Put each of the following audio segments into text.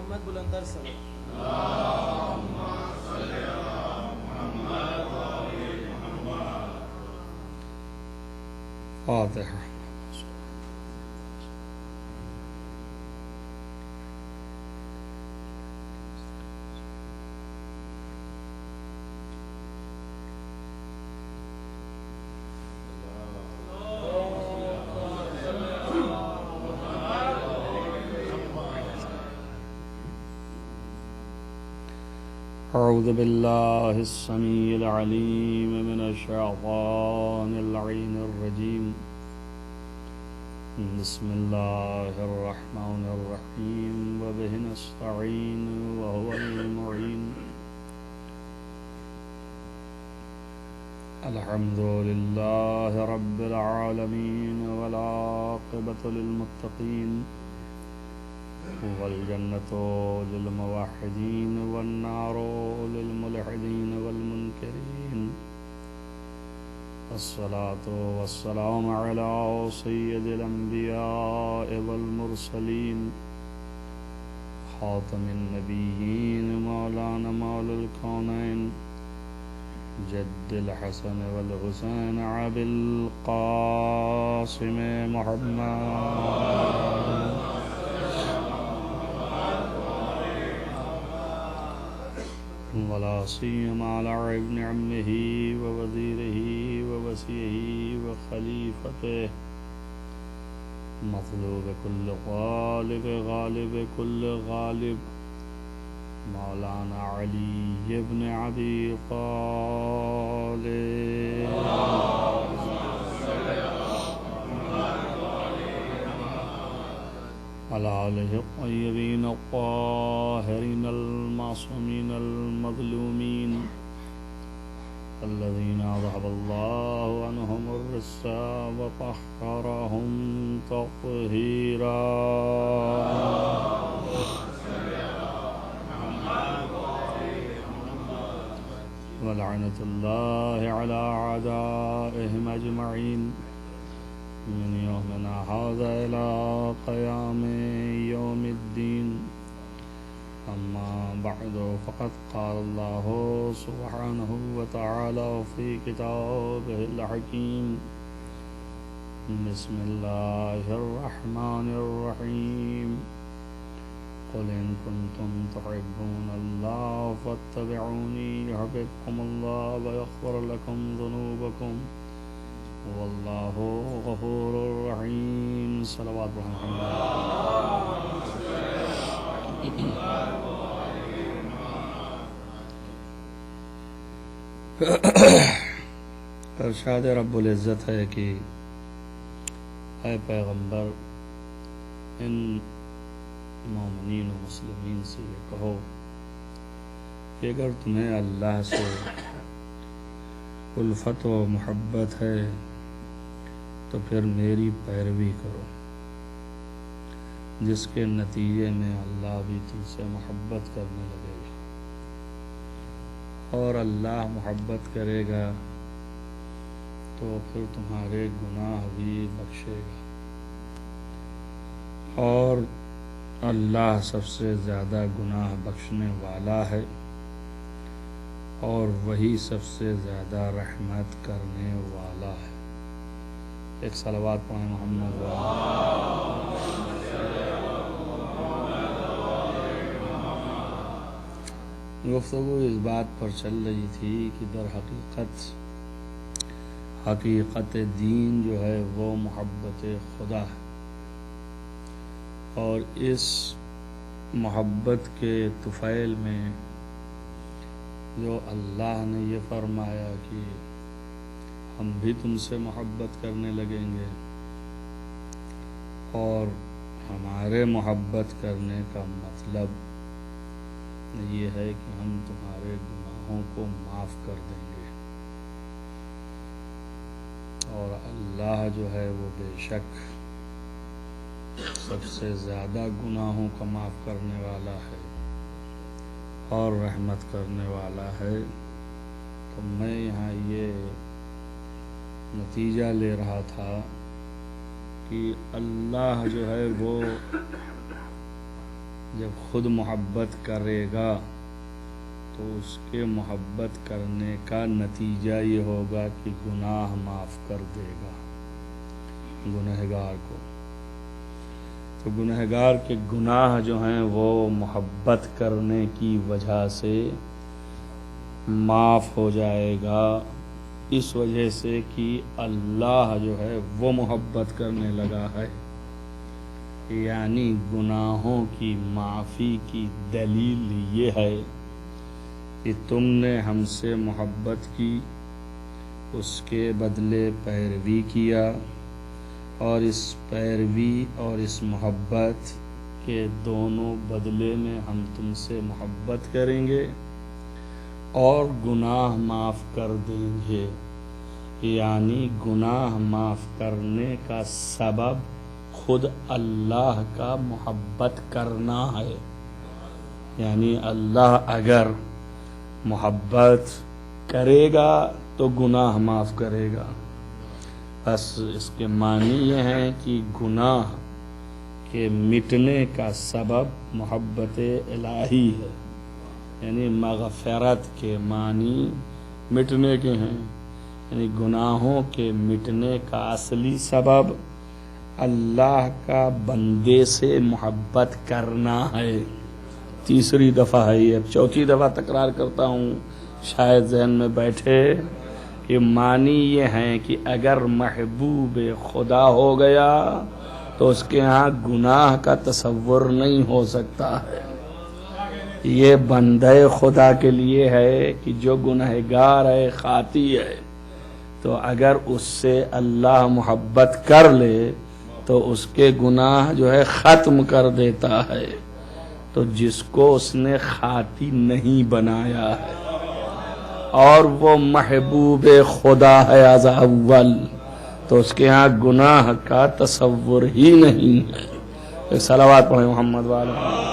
محمد بلندر صلی فاتحہ. أعوذ بالله السميع العليم من الشيطان اللعين الرجيم. بسم الله الرحمن الرحيم وبه نستعين وهو المعين. الحمد لله رب العالمين والعاقبة للمتقين والجنة للموحدين والنار للملحدين والمنكرين. الصلاة والسلام على سيد الأنبياء والمرسلين خاتم النبيين مولانا مولى الكونين جد الحسن والحسين أبي القاسم محمد ولا سيما على ابن عمه ووزيره ووصيه وخليفته مطلوب كل غالب غالب كل غالب مولانا علي بن أبي طالب على آله الطيبين الطاهرين المعصومين المظلومين الذين أذهب الله عنهم الرجس وطهرهم تطهيرا. ولعنة الله على أعدائهم أجمعين من يومنا هذا إلى قيام يوم الدين. أما بعد فقد قال الله سبحانه وتعالى في كتابه الحكيم. بسم الله الرحمن الرحيم. قل إن كنتم تحبون الله فاتبعوني يحببكم الله ويغفر لكم ذنوبكم والله غفور رحيم. صلوات محمد. ارشاد رب العزت ہے کہ اے پیغمبر ان مومنین و مسلمین سے یہ کہو کہ اگر تمہیں اللہ سے الفت و محبت ہے تو پھر میری پیروی کرو، جس کے نتیجے میں اللہ بھی تم سے محبت کرنے لگے گا، اور اللہ محبت کرے گا تو پھر تمہارے گناہ بھی بخشے گا، اور اللہ سب سے زیادہ گناہ بخشنے والا ہے اور وہی سب سے زیادہ رحمت کرنے والا ہے. ایک صلوات پڑھیں محمد. گفتگو اس بات پر چل رہی تھی کہ در حقیقت دین جو ہے وہ محبت خدا ہے، اور اس محبت کے طفیل میں جو اللہ نے یہ فرمایا کہ ہم بھی تم سے محبت کرنے لگیں گے، اور ہمارے محبت کرنے کا مطلب یہ ہے کہ ہم تمہارے گناہوں کو معاف کر دیں گے، اور اللہ جو ہے وہ بے شک سب سے زیادہ گناہوں کو معاف کرنے والا ہے اور رحمت کرنے والا ہے. تو میں یہاں یہ نتیجہ لے رہا تھا کہ اللہ جو ہے وہ جب خود محبت کرے گا تو اس کے محبت کرنے کا نتیجہ یہ ہوگا کہ گناہ معاف کر دے گا گنہگار کو۔ تو گنہگار کے گناہ جو ہیں وہ محبت کرنے کی وجہ سے معاف ہو جائے گا، اس وجہ سے کہ اللہ جو ہے وہ محبت کرنے لگا ہے۔ یعنی گناہوں کی معافی کی دلیل یہ ہے کہ تم نے ہم سے محبت کی، اس کے بدلے پیروی کیا، اور اس پیروی اور اس محبت کے دونوں بدلے میں ہم تم سے محبت کریں گے اور گناہ معاف کر دیں گے۔ یعنی گناہ معاف کرنے کا سبب خود اللہ کا محبت کرنا ہے۔ یعنی اللہ اگر محبت کرے گا تو گناہ معاف کرے گا۔ بس اس کے معنی یہ ہے کہ گناہ کے مٹنے کا سبب محبت الہی ہے۔ یعنی مغفرت کے معنی مٹنے کے ہیں، یعنی گناہوں کے مٹنے کا اصلی سبب اللہ کا بندے سے محبت کرنا ہے۔ تیسری دفعہ ہے یہ، چوتھی دفعہ تکرار کرتا ہوں، شاید ذہن میں بیٹھے کہ معنی یہ ہے کہ اگر محبوب خدا ہو گیا تو اس کے ہاں گناہ کا تصور نہیں ہو سکتا ہے۔ یہ بندے خدا کے لیے ہے کہ جو گنہگار ہے، خاطی ہے، تو اگر اس سے اللہ محبت کر لے تو اس کے گناہ جو ہے ختم کر دیتا ہے۔ تو جس کو اس نے خاطی نہیں بنایا ہے اور وہ محبوب خدا ہے از اول، تو اس کے ہاں گناہ کا تصور ہی نہیں ہے۔ ایک صلوات پڑھیں محمد والا۔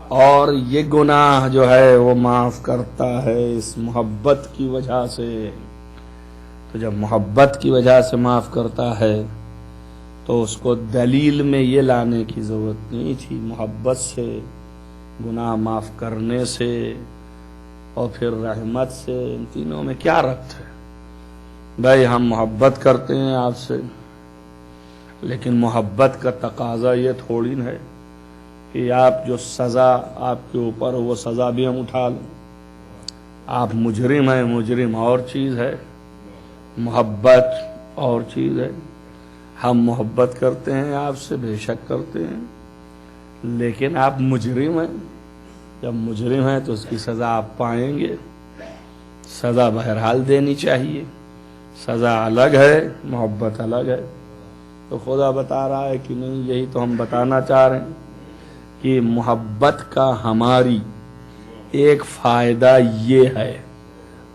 اور یہ گناہ جو ہے وہ معاف کرتا ہے اس محبت کی وجہ سے۔ تو جب محبت کی وجہ سے معاف کرتا ہے تو اس کو دلیل میں یہ لانے کی ضرورت نہیں تھی، محبت سے، گناہ معاف کرنے سے اور پھر رحمت سے، ان تینوں میں کیا ربط ہے؟ بھائی ہم محبت کرتے ہیں آپ سے، لیکن محبت کا تقاضا یہ تھوڑی ہے کہ آپ جو سزا آپ کے اوپر وہ سزا بھی ہم اٹھا لیں۔ آپ مجرم ہیں، مجرم اور چیز ہے، محبت اور چیز ہے۔ ہم محبت کرتے ہیں آپ سے، بے شک کرتے ہیں، لیکن آپ مجرم ہیں۔ جب مجرم ہیں تو اس کی سزا آپ پائیں گے، سزا بہرحال دینی چاہیے۔ سزا الگ ہے، محبت الگ ہے۔ تو خدا بتا رہا ہے کہ نہیں، یہی تو ہم بتانا چاہ رہے ہیں کہ محبت کا ہماری ایک فائدہ یہ ہے،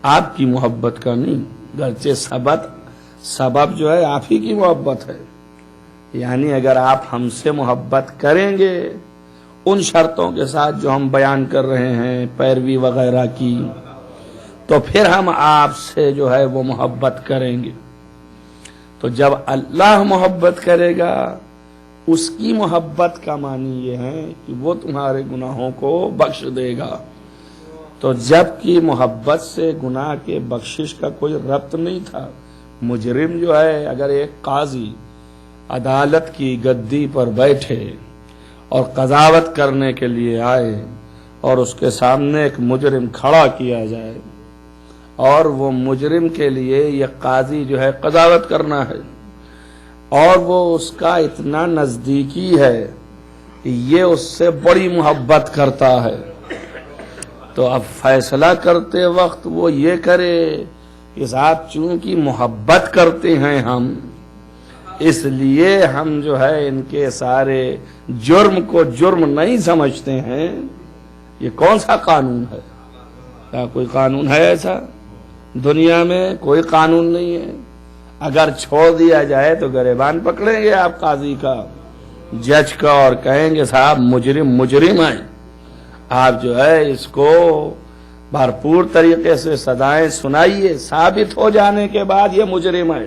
آپ کی محبت کا نہیں، گرچہ سبب جو ہے آپ ہی کی محبت ہے۔ یعنی اگر آپ ہم سے محبت کریں گے ان شرطوں کے ساتھ جو ہم بیان کر رہے ہیں، پیروی وغیرہ کی، تو پھر ہم آپ سے جو ہے وہ محبت کریں گے۔ تو جب اللہ محبت کرے گا، اس کی محبت کا معنی یہ ہے کہ وہ تمہارے گناہوں کو بخش دے گا۔ تو جب کی محبت سے گناہ کے بخشش کا کوئی ربط نہیں تھا، مجرم جو ہے اگر ایک قاضی عدالت کی گدی پر بیٹھے اور قضاوت کرنے کے لیے آئے اور اس کے سامنے ایک مجرم کھڑا کیا جائے اور وہ مجرم کے لیے یہ قاضی جو ہے قضاوت کرنا ہے اور وہ اس کا اتنا نزدیکی ہے کہ یہ اس سے بڑی محبت کرتا ہے، تو اب فیصلہ کرتے وقت وہ یہ کرے کہ صاحب چونکہ محبت کرتے ہیں ہم، اس لیے ہم جو ہے ان کے سارے جرم کو جرم نہیں سمجھتے ہیں۔ یہ کون سا قانون ہے؟ کیا کوئی قانون ہے ایسا؟ دنیا میں کوئی قانون نہیں ہے۔ اگر چھوڑ دیا جائے تو گریبان پکڑیں گے آپ قاضی کا، جج کا، اور کہیں گے صاحب مجرم ہے، آپ جو ہے اس کو بھرپور طریقے سے سزائیں سنائیے، ثابت ہو جانے کے بعد یہ مجرم ہے۔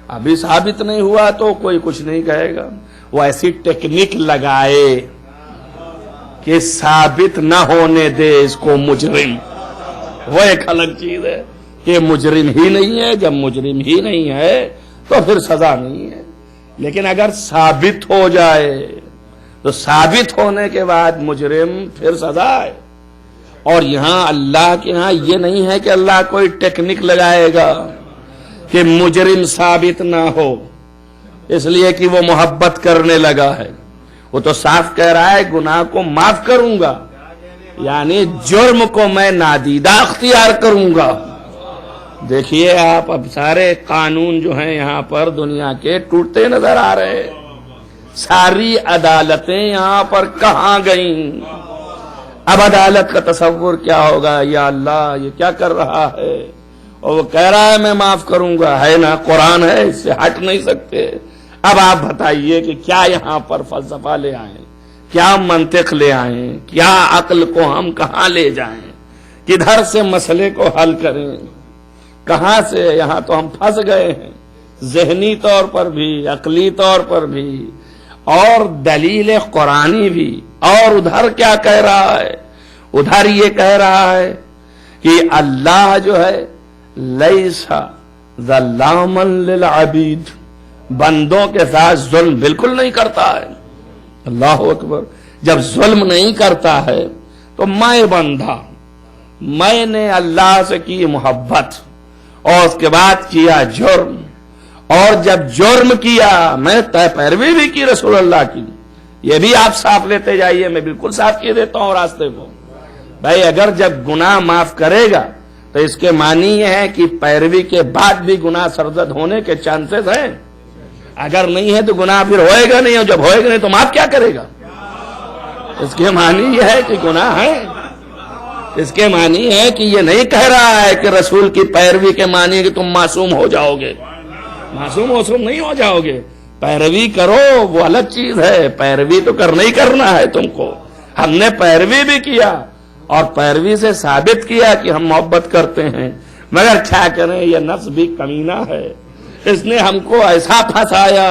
ابھی ثابت نہیں ہوا تو کوئی کچھ نہیں کہے گا. وہ ایسی ٹیکنیک لگائے کہ ثابت نہ ہونے دے اس کو مجرم، وہ ایک الگ چیز ہے کہ مجرم ہی نہیں ہے. جب مجرم ہی نہیں ہے تو پھر سزا نہیں ہے. لیکن اگر ثابت ہو جائے تو ثابت ہونے کے بعد مجرم پھر سزا ہے. اور یہاں اللہ کے ہاں یہ نہیں ہے کہ اللہ کوئی ٹیکنیک لگائے گا کہ مجرم ثابت نہ ہو اس لیے کہ وہ محبت کرنے لگا ہے. وہ تو صاف کہہ رہا ہے گناہ کو معاف کروں گا، یعنی جرم کو میں نادیدہ اختیار کروں گا. دیکھیے آپ اب سارے قانون جو ہیں یہاں پر دنیا کے ٹوٹتے نظر آ رہے ہیں. ساری عدالتیں یہاں پر کہاں گئیں؟ اب عدالت کا تصور کیا ہوگا؟ یا اللہ یہ کیا کر رہا ہے؟ اور وہ کہہ رہا ہے میں معاف کروں گا. ہے نا قرآن ہے، اس سے ہٹ نہیں سکتے. اب آپ بتائیے کہ کیا یہاں پر فلسفہ لے آئیں، کیا منطق لے آئیں، کیا عقل کو ہم کہاں لے جائیں، کدھر سے مسئلے کو حل کریں، کہاں سے؟ یہاں تو ہم پھنس گئے ہیں ذہنی طور پر بھی، عقلی طور پر بھی، اور دلیل قرآنی بھی. اور ادھر کیا کہہ رہا ہے؟ ادھر یہ کہہ رہا ہے کہ اللہ جو ہے لیسا ظلاما للعبید، بندوں کے ساتھ ظلم بالکل نہیں کرتا ہے. اللہ اکبر. جب ظلم نہیں کرتا ہے تو میں بندہ، میں نے اللہ سے کی محبت اور اس کے بعد کیا جرم، اور جب جرم کیا میں پیروی بھی کی رسول اللہ کی. یہ بھی آپ صاف لیتے جائیے، میں بالکل صاف کیے دیتا ہوں راستے کو. بھائی اگر جب گناہ معاف کرے گا تو اس کے معنی یہ ہے کہ پیروی کے بعد بھی گناہ سرزد ہونے کے چانسز ہیں. اگر نہیں ہے تو گناہ پھر ہوئے گا نہیں، اور جب ہوئے گا نہیں تو معاف کیا کرے گا؟ اس کے معنی یہ ہے کہ گناہ ہے. اس کے معنی ہے کہ یہ نہیں کہہ رہا ہے کہ رسول کی پیروی کے معنی کہ تم معصوم ہو جاؤ گے. معصوم نہیں ہو جاؤ گے. پیروی کرو وہ الگ چیز ہے، پیروی تو کرنا ہی کرنا ہے تم کو. ہم نے پیروی بھی کیا اور پیروی سے ثابت کیا کہ ہم محبت کرتے ہیں، مگر کیا کریں یہ نفس بھی کمینہ ہے. اس نے ہم کو ایسا پھنسایا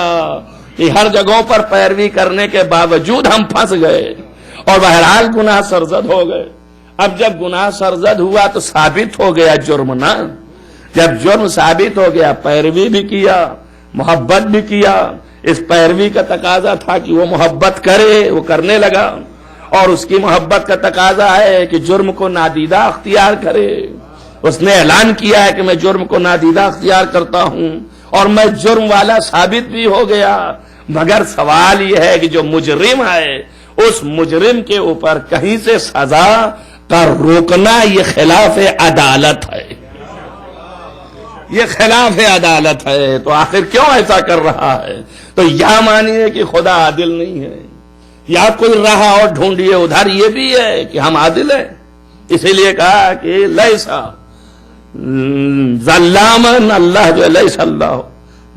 کہ ہر جگہوں پر پیروی کرنے کے باوجود ہم پھنس گئے اور بہرحال گناہ سرزد ہو گئے. اب جب گناہ سرزد ہوا تو ثابت ہو گیا جرم نا. جب جرم ثابت ہو گیا پیروی بھی کیا، محبت بھی کیا. اس پیروی کا تقاضا تھا کہ وہ محبت کرے، وہ کرنے لگا. اور اس کی محبت کا تقاضا ہے کہ جرم کو نادیدہ اختیار کرے. اس نے اعلان کیا ہے کہ میں جرم کو نادیدہ اختیار کرتا ہوں اور میں جرم والا ثابت بھی ہو گیا. مگر سوال یہ ہے کہ جو مجرم ہے اس مجرم کے اوپر کہیں سے سزا کا روکنا یہ خلاف عدالت ہے. یہ خلاف عدالت ہے. تو آخر کیوں ایسا کر رہا ہے؟ تو یہ مانیے کہ خدا عادل نہیں ہے، یا کوئی راہ اور ڈھونڈیے. ادھر یہ بھی ہے کہ ہم عادل ہیں، اسی لیے کہا کہ لیسا ظلامن، اللہ جو ہے لیسا اللہ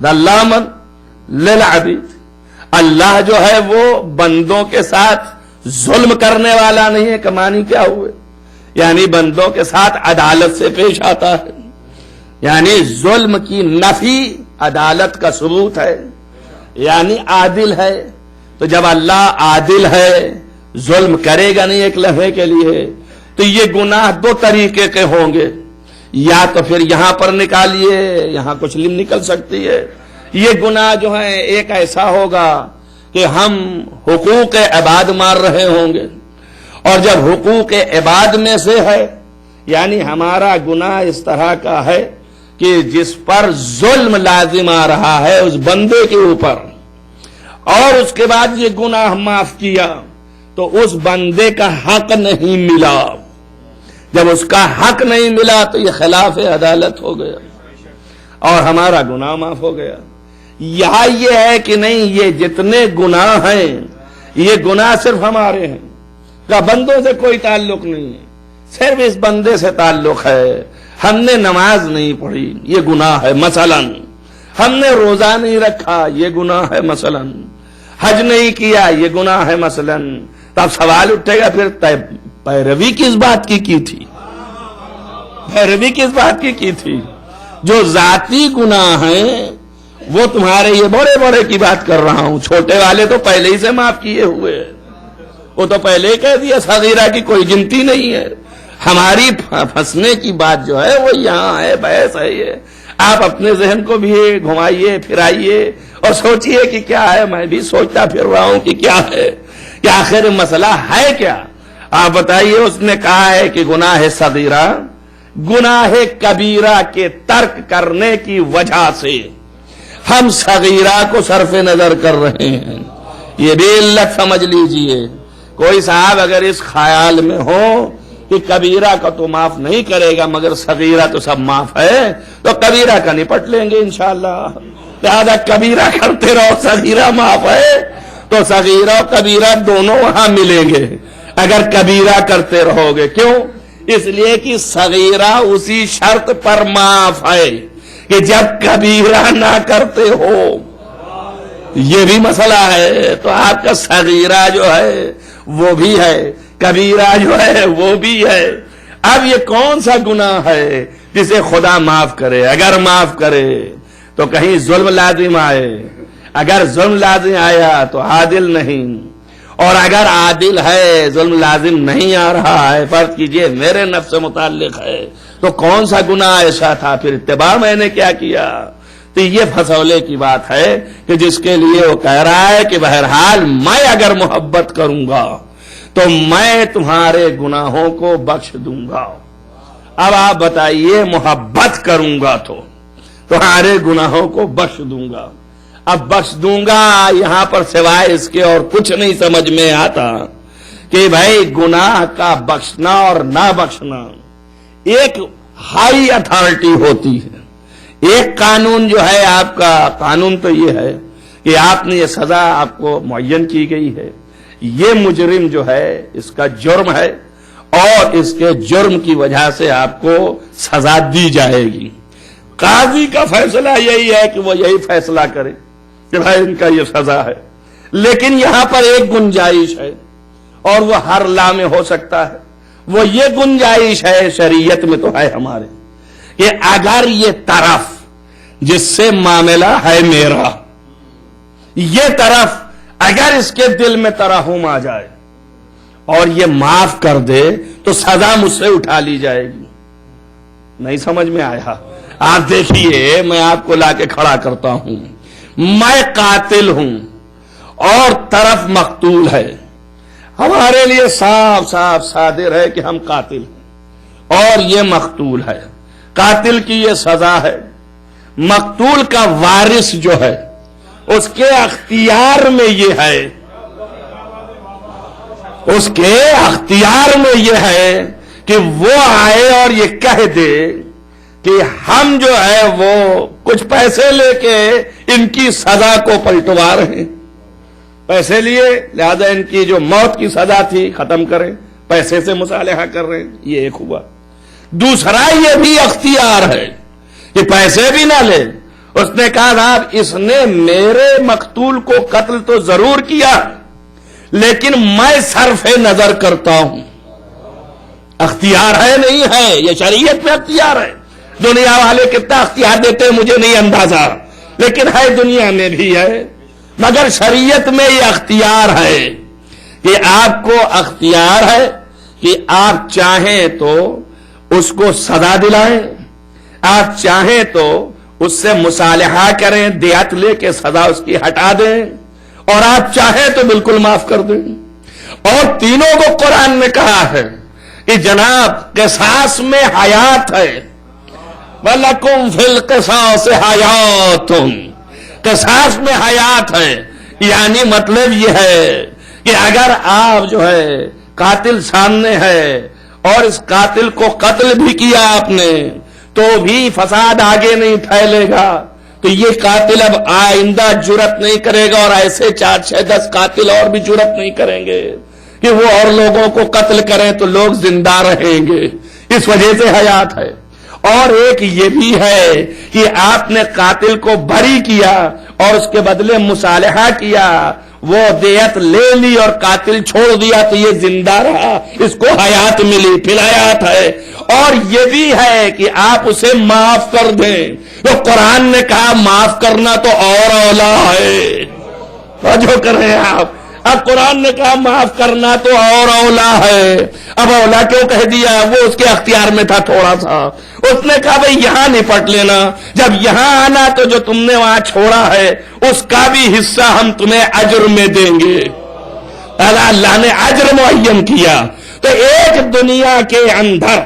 ظلامن للعبید، اللہ جو ہے وہ بندوں کے ساتھ ظلم کرنے والا نہیں ہے. کمانی کیا ہوئے؟ یعنی بندوں کے ساتھ عدالت سے پیش آتا ہے. یعنی ظلم کی نفی عدالت کا ثبوت ہے، یعنی عادل ہے. تو جب اللہ عادل ہے ظلم کرے گا نہیں ایک لمحے کے لیے، تو یہ گناہ دو طریقے کے ہوں گے. یا تو پھر یہاں پر نکالیے، یہاں کچھ نکل سکتی ہے. یہ گناہ جو ہے ایک ایسا ہوگا کہ ہم حقوق عباد مار رہے ہوں گے، اور جب حقوق عباد میں سے ہے یعنی ہمارا گناہ اس طرح کا ہے کہ جس پر ظلم لازم آ رہا ہے اس بندے کے اوپر، اور اس کے بعد یہ گناہ معاف کیا تو اس بندے کا حق نہیں ملا. جب اس کا حق نہیں ملا تو یہ خلاف عدالت ہو گیا اور ہمارا گناہ معاف ہو گیا. یہاں یہ ہے کہ نہیں، یہ جتنے گناہ ہیں یہ گناہ صرف ہمارے ہیں، کا بندوں سے کوئی تعلق نہیں ہے، صرف اس بندے سے تعلق ہے. ہم نے نماز نہیں پڑھی یہ گناہ ہے مثلا، ہم نے روزہ نہیں رکھا یہ گناہ ہے مثلا، حج نہیں کیا یہ گناہ ہے مثلا. تو اب سوال اٹھے گا پھر پیروی کس بات کی تھی؟ پیروی کس بات کی تھی؟ جو ذاتی گناہ ہیں وہ تمہارے یہ بڑے بڑے کی بات کر رہا ہوں، چھوٹے والے تو پہلے ہی سے معاف کیے ہوئے، وہ تو پہلے ہی کہہ دیا صغیرہ کی کوئی گنتی نہیں ہے۔ ہماری پھنسنے کی بات جو ہے وہ یہاں ہے، بحث ہے یہ۔ آپ اپنے ذہن کو بھی گھمائیے پھرائیے اور سوچئے کہ کیا ہے، میں بھی سوچتا پھر رہا ہوں کہ کیا ہے، کہ آخر مسئلہ ہے کیا۔ آپ بتائیے، اس نے کہا ہے کہ گناہ صغیرہ گناہ کبیرہ کے ترک کرنے کی وجہ سے ہم صغیرہ کو صرف نظر کر رہے ہیں، یہ بھی علت سمجھ لیجئے۔ کوئی صاحب اگر اس خیال میں ہو کہ کبیرہ کا تو معاف نہیں کرے گا مگر صغیرہ تو سب معاف ہے، تو کبیرہ کا نپٹ لیں گے انشاءاللہ۔ لہذا کبیرہ کرتے رہو، صغیرہ معاف ہے تو صغیرہ و کبیرہ دونوں وہاں ملیں گے اگر کبیرہ کرتے رہو گے۔ کیوں؟ اس لیے کہ صغیرہ اسی شرط پر معاف ہے کہ جب کبیرہ نہ کرتے ہو، یہ بھی مسئلہ ہے۔ تو آپ کا صغیرہ جو ہے وہ بھی ہے، کبیرہ جو ہے وہ بھی ہے۔ اب یہ کون سا گناہ ہے جسے خدا معاف کرے؟ اگر معاف کرے تو کہیں ظلم لازم آئے، اگر ظلم لازم آیا تو عادل نہیں، اور اگر عادل ہے ظلم لازم نہیں آ رہا ہے، فرض کیجئے میرے نفس سے متعلق ہے، تو کون سا گناہ ایسا تھا پھر اتباع میں نے کیا کیا؟ تو یہ پھسولے کی بات ہے کہ جس کے لیے وہ کہہ رہا ہے کہ بہرحال میں اگر محبت کروں گا تو میں تمہارے گناہوں کو بخش دوں گا۔ اب آپ بتائیے، محبت کروں گا تو تمہارے گناہوں کو بخش دوں گا۔ اب بخش دوں گا یہاں پر سوائے اس کے اور کچھ نہیں سمجھ میں آتا کہ بھائی گناہ کا بخشنا اور نہ بخشنا ایک ہائی اتھارٹی ہوتی ہے۔ ایک قانون جو ہے آپ کا، قانون تو یہ ہے کہ آپ نے یہ سزا آپ کو معین کی گئی ہے، یہ مجرم جو ہے اس کا جرم ہے اور اس کے جرم کی وجہ سے آپ کو سزا دی جائے گی۔ قاضی کا فیصلہ یہی ہے کہ وہ یہی فیصلہ کرے کہ بھائی ان کا یہ سزا ہے، لیکن یہاں پر ایک گنجائش ہے اور وہ ہر لا میں ہو سکتا ہے۔ وہ یہ گنجائش ہے، شریعت میں تو ہے ہمارے، کہ اگر یہ طرف جس سے معاملہ ہے میرا، یہ طرف اگر اس کے دل میں ترحم آ جائے اور یہ معاف کر دے تو سزا مجھ سے اٹھا لی جائے گی۔ نہیں سمجھ میں آیا؟ آپ دیکھیے، میں آپ کو لا کے کھڑا کرتا ہوں، میں قاتل ہوں اور طرف مقتول ہے، ہمارے لیے صاف صاف صادر ہے کہ ہم قاتل ہیں اور یہ مقتول ہے۔ قاتل کی یہ سزا ہے، مقتول کا وارث جو ہے اس کے اختیار میں یہ ہے، اس کے اختیار میں یہ ہے کہ وہ آئے اور یہ کہہ دے کہ ہم جو ہے وہ کچھ پیسے لے کے ان کی سزا کو پلٹوا رہے ہیں، پیسے لیے لہذا ان کی جو موت کی سزا تھی ختم کریں، پیسے سے مصالحہ کر رہے ہیں، یہ ایک ہوا۔ دوسرا یہ بھی اختیار ہے کہ پیسے بھی نہ لے، اس نے کہا صاحب اس نے میرے مقتول کو قتل تو ضرور کیا لیکن میں صرف نظر کرتا ہوں۔ اختیار ہے نہیں ہے، یہ شریعت میں اختیار ہے۔ دنیا والے کتنا اختیار دیتے ہیں مجھے نہیں اندازہ، لیکن ہے دنیا میں بھی ہے، مگر شریعت میں یہ اختیار ہے کہ آپ کو اختیار ہے کہ آپ چاہیں تو اس کو سزا دلائیں، آپ چاہیں تو اس سے مصالحہ کریں، دیت لے کے سزا اس کی ہٹا دیں، اور آپ چاہیں تو بالکل معاف کر دیں۔ اور تینوں کو قرآن نے کہا ہے کہ جناب قصاص میں حیات ہے، وَلَكُمْ فِي الْقِصَاصِ حَيَاتٌ، قصاص میں حیات ہے، یعنی مطلب یہ ہے کہ اگر آپ جو ہے قاتل سامنے ہے اور اس قاتل کو قتل بھی کیا آپ نے تو بھی فساد آگے نہیں پھیلے گا، تو یہ قاتل اب آئندہ جرت نہیں کرے گا اور ایسے 4 6 10 قاتل اور بھی جرت نہیں کریں گے کہ وہ اور لوگوں کو قتل کریں تو لوگ زندہ رہیں گے، اس وجہ سے حیات ہے۔ اور ایک یہ بھی ہے کہ آپ نے قاتل کو بری کیا اور اس کے بدلے مصالحہ کیا، وہ دیت لے لی اور قاتل چھوڑ دیا تو یہ زندہ رہا، اس کو حیات ملی، پھر حیات ہے۔ اور یہ بھی ہے کہ آپ اسے معاف کر دیں، تو قرآن نے کہا معاف کرنا تو اور اولا ہے۔ جو کریں آپ، اب قرآن نے کہا معاف کرنا تو اور اولا ہے۔ اب اولا کیوں کہہ دیا؟ وہ اس کے اختیار میں تھا تھوڑا سا، اس نے کہا بھئی یہاں نپٹ لینا، جب یہاں آنا تو جو تم نے وہاں چھوڑا ہے اس کا بھی حصہ ہم تمہیں اجر میں دیں گے۔ اللہ نے اجر معین کیا۔ تو ایک دنیا کے اندر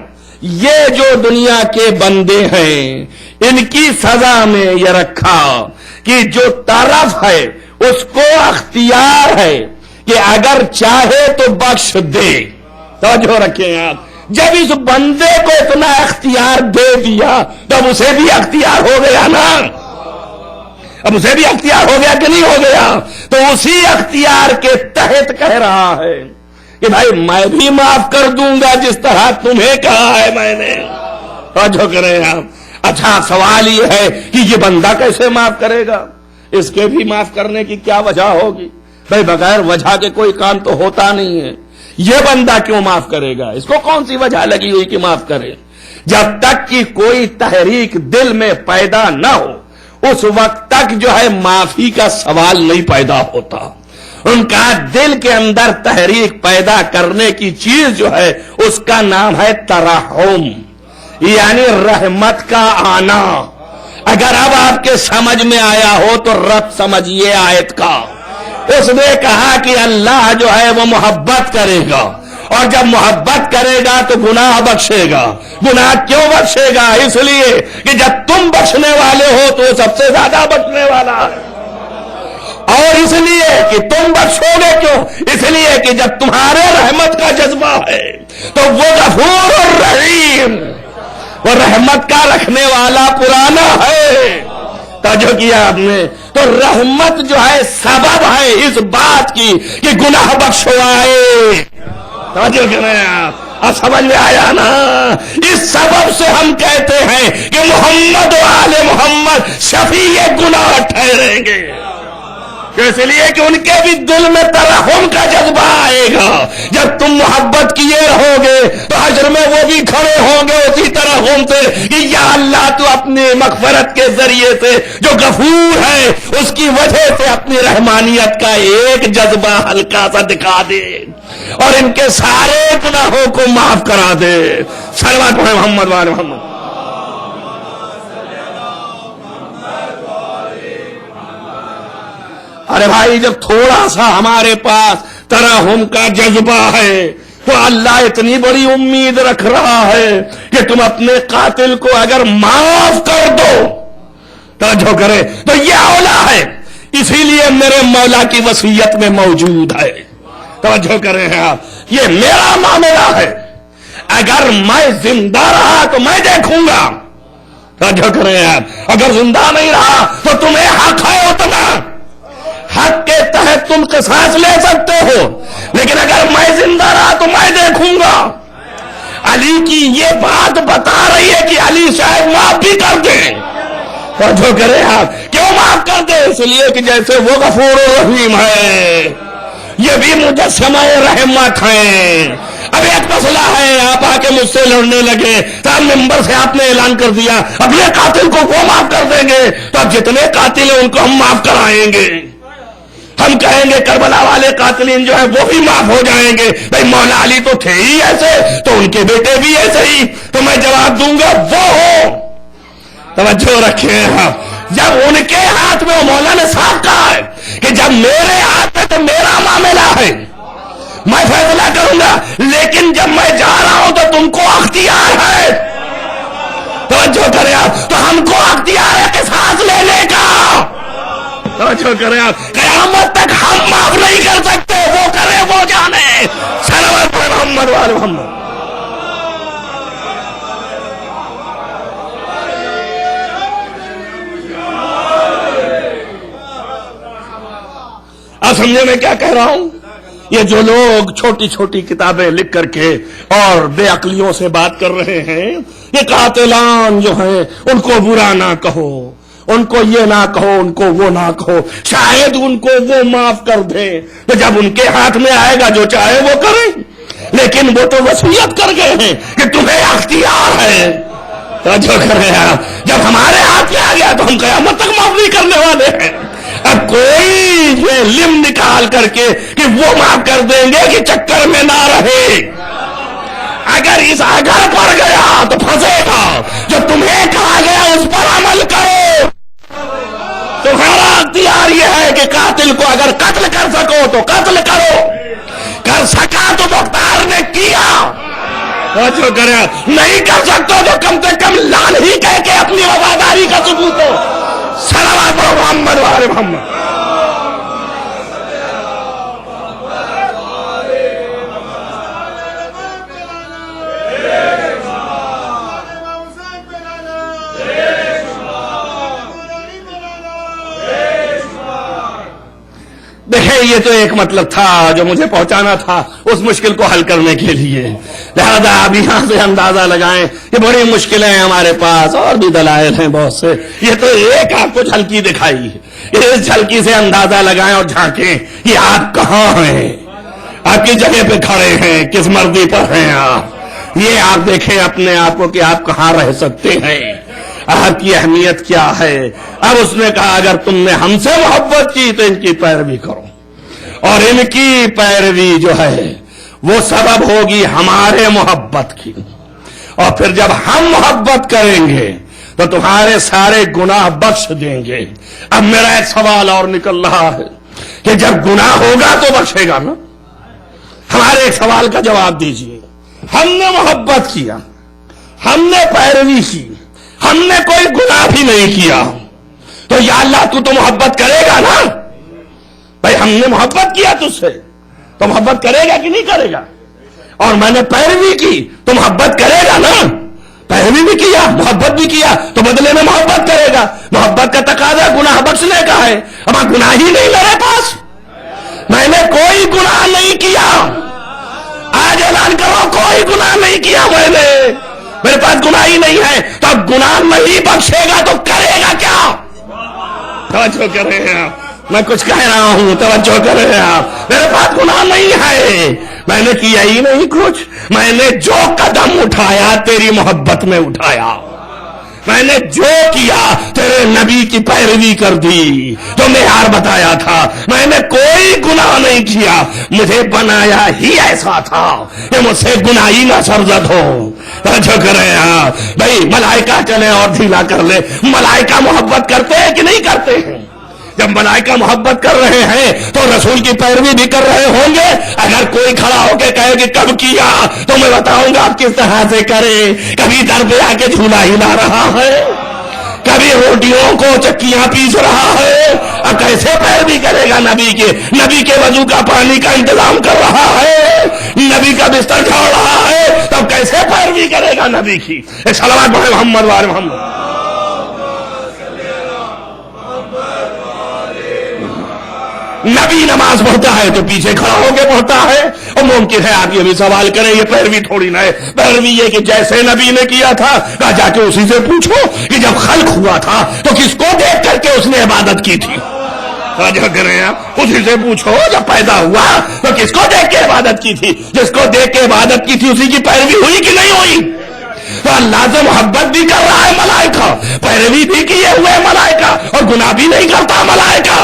یہ جو دنیا کے بندے ہیں ان کی سزا میں یہ رکھا کہ جو طرف ہے اس کو اختیار ہے کہ اگر چاہے تو بخش دے۔ توجہ رکھیں آپ، جب اس بندے کو اتنا اختیار دے دیا تب اسے بھی اختیار ہو گیا نا، اب اسے بھی اختیار ہو گیا کہ نہیں ہو گیا؟ تو اسی اختیار کے تحت کہہ رہا ہے کہ بھائی میں بھی معاف کر دوں گا جس طرح تمہیں کہا ہے میں نے۔ توجہ کریں آپ۔ اچھا سوال یہ ہے کہ یہ بندہ کیسے معاف کرے گا؟ اس کے بھی معاف کرنے کی کیا وجہ ہوگی؟ بھائی بغیر وجہ کے کوئی کام تو ہوتا نہیں ہے۔ یہ بندہ کیوں معاف کرے گا؟ اس کو کون سی وجہ لگی ہوئی کہ معاف کرے؟ جب تک کہ کوئی تحریک دل میں پیدا نہ ہو اس وقت تک جو ہے معافی کا سوال نہیں پیدا ہوتا۔ ان کا دل کے اندر تحریک پیدا کرنے کی چیز جو ہے اس کا نام ہے ترحم، یعنی رحمت کا آنا۔ اگر اب آپ کے سمجھ میں آیا ہو تو رب سمجھیے آیت کا۔ اس نے کہا کہ اللہ جو ہے وہ محبت کرے گا، اور جب محبت کرے گا تو گناہ بخشے گا۔ گناہ کیوں بخشے گا؟ اس لیے کہ جب تم بخشنے والے ہو تو وہ سب سے زیادہ بخشنے والا ہے، اور اس لیے کہ تم بخشو گے کیوں؟ اس لیے کہ جب تمہارے رحمت کا جذبہ ہے تو وہ غفور الرحیم، وہ رحمت کا رکھنے والا پرانا ہے۔ توجہ کیا آپ نے؟ تو رحمت جو ہے سبب ہے اس بات کی کہ گناہ بخشوائے۔ توجہ کریں آپ، اب سمجھ میں آیا نا؟ اس سبب سے ہم کہتے ہیں کہ محمد و آل محمد شفیع گناہ ٹھہریں گے، اس لیے کہ ان کے بھی دل میں ترحم کا جذبہ آئے گا۔ جب تم محبت کیے رہو گے تو حشر میں وہ بھی کھڑے ہوں گے اسی ترحم سے کہ یا اللہ تو اپنی مغفرت کے ذریعے سے جو غفور ہے اس کی وجہ سے اپنی رحمانیت کا ایک جذبہ ہلکا سا دکھا دے اور ان کے سارے گناہوں کو معاف کرا دے۔ صلوات محمد و آل محمد۔ ارے بھائی جب تھوڑا سا ہمارے پاس ترحم کا جذبہ ہے تو اللہ اتنی بڑی امید رکھ رہا ہے کہ تم اپنے قاتل کو اگر معاف کر دو توجہ کرے تو یہ اولا ہے۔ اسی لیے میرے مولا کی وصیت میں موجود ہے۔ توجہ کریں آپ، یہ میرا معاملہ ہے، اگر میں زندہ رہا تو میں دیکھوں گا۔ توجہ کریں آپ، اگر زندہ نہیں رہا تو تمہیں حق ہے اتنا، حق کے تحت تم قصاص لے سکتے ہو، لیکن اگر میں زندہ رہا تو میں دیکھوں گا۔ علی کی یہ بات بتا رہی ہے کہ علی شاید معاف بھی کر دیں۔ توجہ کریں آپ، کیوں معاف کر دیں؟ اس لیے کہ جیسے وہ غفور رحیم ہے یہ بھی مجسمہ رحمت ہے۔ اب ایک مسئلہ ہے، آپ آ کے مجھ سے لڑنے لگے، صاحب ممبر سے آپ نے اعلان کر دیا اپنے قاتل کو وہ معاف کر دیں گے، تو اب جتنے قاتل ہیں ان کو ہم معاف کرائیں گے۔ ہم کہیں گے کربلا والے قاتلین جو ہیں وہ بھی معاف ہو جائیں گے، بھائی مولا علی تو تھے ہی ایسے تو ان کے بیٹے بھی ایسے ہی، تو میں جواب دوں گا وہ ہو۔ توجہ رکھیں آپ، جب ان کے ہاتھ میں، مولا نے صاف کہا ہے کہ جب میرے ہاتھ میں تو میرا معاملہ ہے، میں فیصلہ کروں گا، لیکن جب میں جا رہا ہوں تو تم کو اختیار ہے۔ توجہ کریں آپ، تو ہم کو اختیار ہے قصاص لینے کا۔ توجہ کریں آپ، قیامت تک ہم معاف نہیں کر سکتے، وہ کرے وہ جانے۔ صلوات محمد و آل محمد۔ اب سمجھے میں کیا کہہ رہا ہوں؟ یہ جو لوگ چھوٹی چھوٹی کتابیں لکھ کر کے اور بے عقلیوں سے بات کر رہے ہیں، یہ قاتلان جو ہیں ان کو برا نہ کہو، ان کو یہ نہ کہو، ان کو وہ نہ کہو، شاید ان کو وہ معاف کر دیں، تو جب ان کے ہاتھ میں آئے گا جو چاہے وہ کریں، لیکن وہ تو وصیت کر گئے ہیں کہ تمہیں اختیار ہے۔ جو کریں آپ، جب ہمارے ہاتھ میں آ گیا تو ہم قیامت تک معاف نہیں کرنے والے ہیں۔ اب کوئی یہ لم نکال کر کے کہ وہ معاف کر دیں گے کہ چکر میں نہ رہے، اگر اس اگر پڑ گیا تو پھنسے گا۔ جو تمہیں کہا گیا اس پر عمل کرو۔ تمہارا اختیار یہ ہے کہ قاتل کو اگر قتل کر سکو تو قتل کرو، کر سکا تو مختار نے کیا، جو کرے نہیں کر سکتا تو کم سے کم لال ہی کہہ کے اپنی وفاداری کا ثبوت ہو۔ صلوات محمد وآل محمد۔ دیکھیں یہ تو ایک مطلب تھا جو مجھے پہنچانا تھا اس مشکل کو حل کرنے کے لیے، لہذا آپ یہاں سے اندازہ لگائیں کہ بڑی مشکلیں ہیں ہمارے پاس، اور بھی دلائل ہیں بہت سے، یہ تو ایک آپ کو جھلکی دکھائی، اس جھلکی سے اندازہ لگائیں اور جھانکیں کہ آپ کہاں ہیں، آپ کی جگہ پہ کھڑے ہیں، کس مرضی پر ہیں آپ، یہ آپ دیکھیں اپنے آپ کو کہ آپ کہاں رہ سکتے ہیں، آپ کی اہمیت کیا ہے۔ اب اس نے کہا اگر تم نے ہم سے محبت کی تو ان کی پیروی کرو، اور ان کی پیروی جو ہے وہ سبب ہوگی ہمارے محبت کی، اور پھر جب ہم محبت کریں گے تو تمہارے سارے گناہ بخش دیں گے۔ اب میرا ایک سوال اور نکل رہا ہے کہ جب گناہ ہوگا تو بخشے گا نا؟ ہمارے ایک سوال کا جواب دیجئے، ہم نے محبت کیا، ہم نے پیروی کی، ہم نے کوئی گناہ بھی نہیں کیا، تو یا اللہ تو محبت کرے گا نا؟ بھائی ہم نے محبت کیا تجھ سے تو محبت کرے گا کہ نہیں کرے گا؟ اور میں نے پیروی کی تو محبت کرے گا نا؟ پیروی بھی کیا، محبت بھی کیا تو بدلے میں محبت کرے گا۔ محبت کا تقاضا گناہ بخشنے کا ہے، اب گناہ ہی نہیں میرے پاس، میں نے کوئی گناہ نہیں کیا، آج اعلان کرو کوئی گناہ نہیں کیا میں نے، میرے پاس گناہ ہی نہیں ہے، تو اب گناہ نہیں بخشے گا تو کرے گا کیا؟ توجہ کر رہے ہیں آپ، میں کچھ کہہ رہا ہوں، توجہ کر رہے ہیں آپ، میرے پاس گناہ نہیں ہے، میں نے کیا ہی نہیں کچھ، میں نے جو قدم اٹھایا تیری محبت میں اٹھایا، میں نے جو کیا تیرے نبی کی پیروی کر دی جو معیار بتایا تھا، میں نے کوئی گناہ نہیں کیا، مجھے بنایا ہی ایسا تھا کہ مجھ سے گناہی نہ سرزد ہو۔ جو کرے بھائی ملائکہ چلے اور ڈھیلا کر لے، ملائکہ محبت کرتے ہیں کہ نہیں کرتے ہیں؟ جب ملائکہ محبت کر رہے ہیں تو رسول کی پیروی بھی کر رہے ہوں گے۔ اگر کوئی کھڑا ہو کے کہے کہ کب کیا تو میں بتاؤں گا آپ کس طرح سے کرے، کبھی در پہ آ کے جھولا ہلا رہا ہے، کبھی روٹیوں کو چکیاں پیس رہا ہے، اب کیسے پیروی کرے گا نبی کے؟ نبی کے وضو کا پانی کا انتظام کر رہا ہے، نبی کا بستر جھاڑ رہا ہے، تب کیسے پیروی کرے گا نبی کی؟ صلوات محمد وآل محمد۔ نبی نماز پڑھتا ہے تو پیچھے کھڑا ہو کے پڑھتا ہے، اور ممکن ہے آپ یہ بھی سوال کریں یہ پیروی تھوڑی نہ ہے، پیروی یہ کہ جیسے نبی نے کیا تھا کہا جا کے اسی سے پوچھو کہ جب خلق ہوا تھا تو کس کو دیکھ کر کے اس نے عبادت کی تھی، جو کریں آپ اسی سے پوچھو جب پیدا ہوا تو کس کو دیکھ کے عبادت کی تھی، جس کو دیکھ کے عبادت کی تھی اسی کی پیروی ہوئی کہ نہیں ہوئی؟ تو اللہ سے محبت بھی کر رہا ہے ملائکہ، پیروی بھی کیے ہوئے ملائکہ، اور گناہ بھی نہیں کرتا ملائکہ،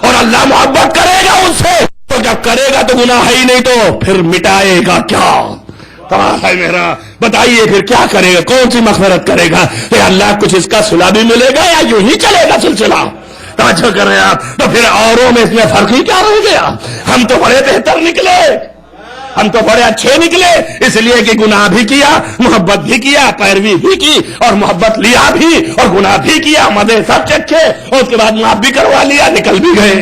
اور اللہ محبت کرے گا اس سے، تو جب کرے گا تو گناہ ہی نہیں تو پھر مٹائے گا کیا؟ ہے میرا بتائیے پھر کیا کرے گا، کون سی مغفرت کرے گا؟ کہ اللہ کچھ اس کا صلہ بھی ملے گا یا یوں ہی چلے گا سلسلہ؟ توجہ کر رہے ہیں آپ، تو پھر اوروں میں اس میں فرق ہی کیا رہ گیا؟ ہم تو بڑے بہتر نکلے، ہم تو بڑے اچھے نکلے، اس لیے کہ گناہ بھی کیا، محبت بھی کیا، پیروی بھی کی، اور محبت لیا بھی اور گناہ بھی کیا، مزے سب چکھے، اور اس کے بعد معاف بھی کروا لیا، نکل بھی گئے،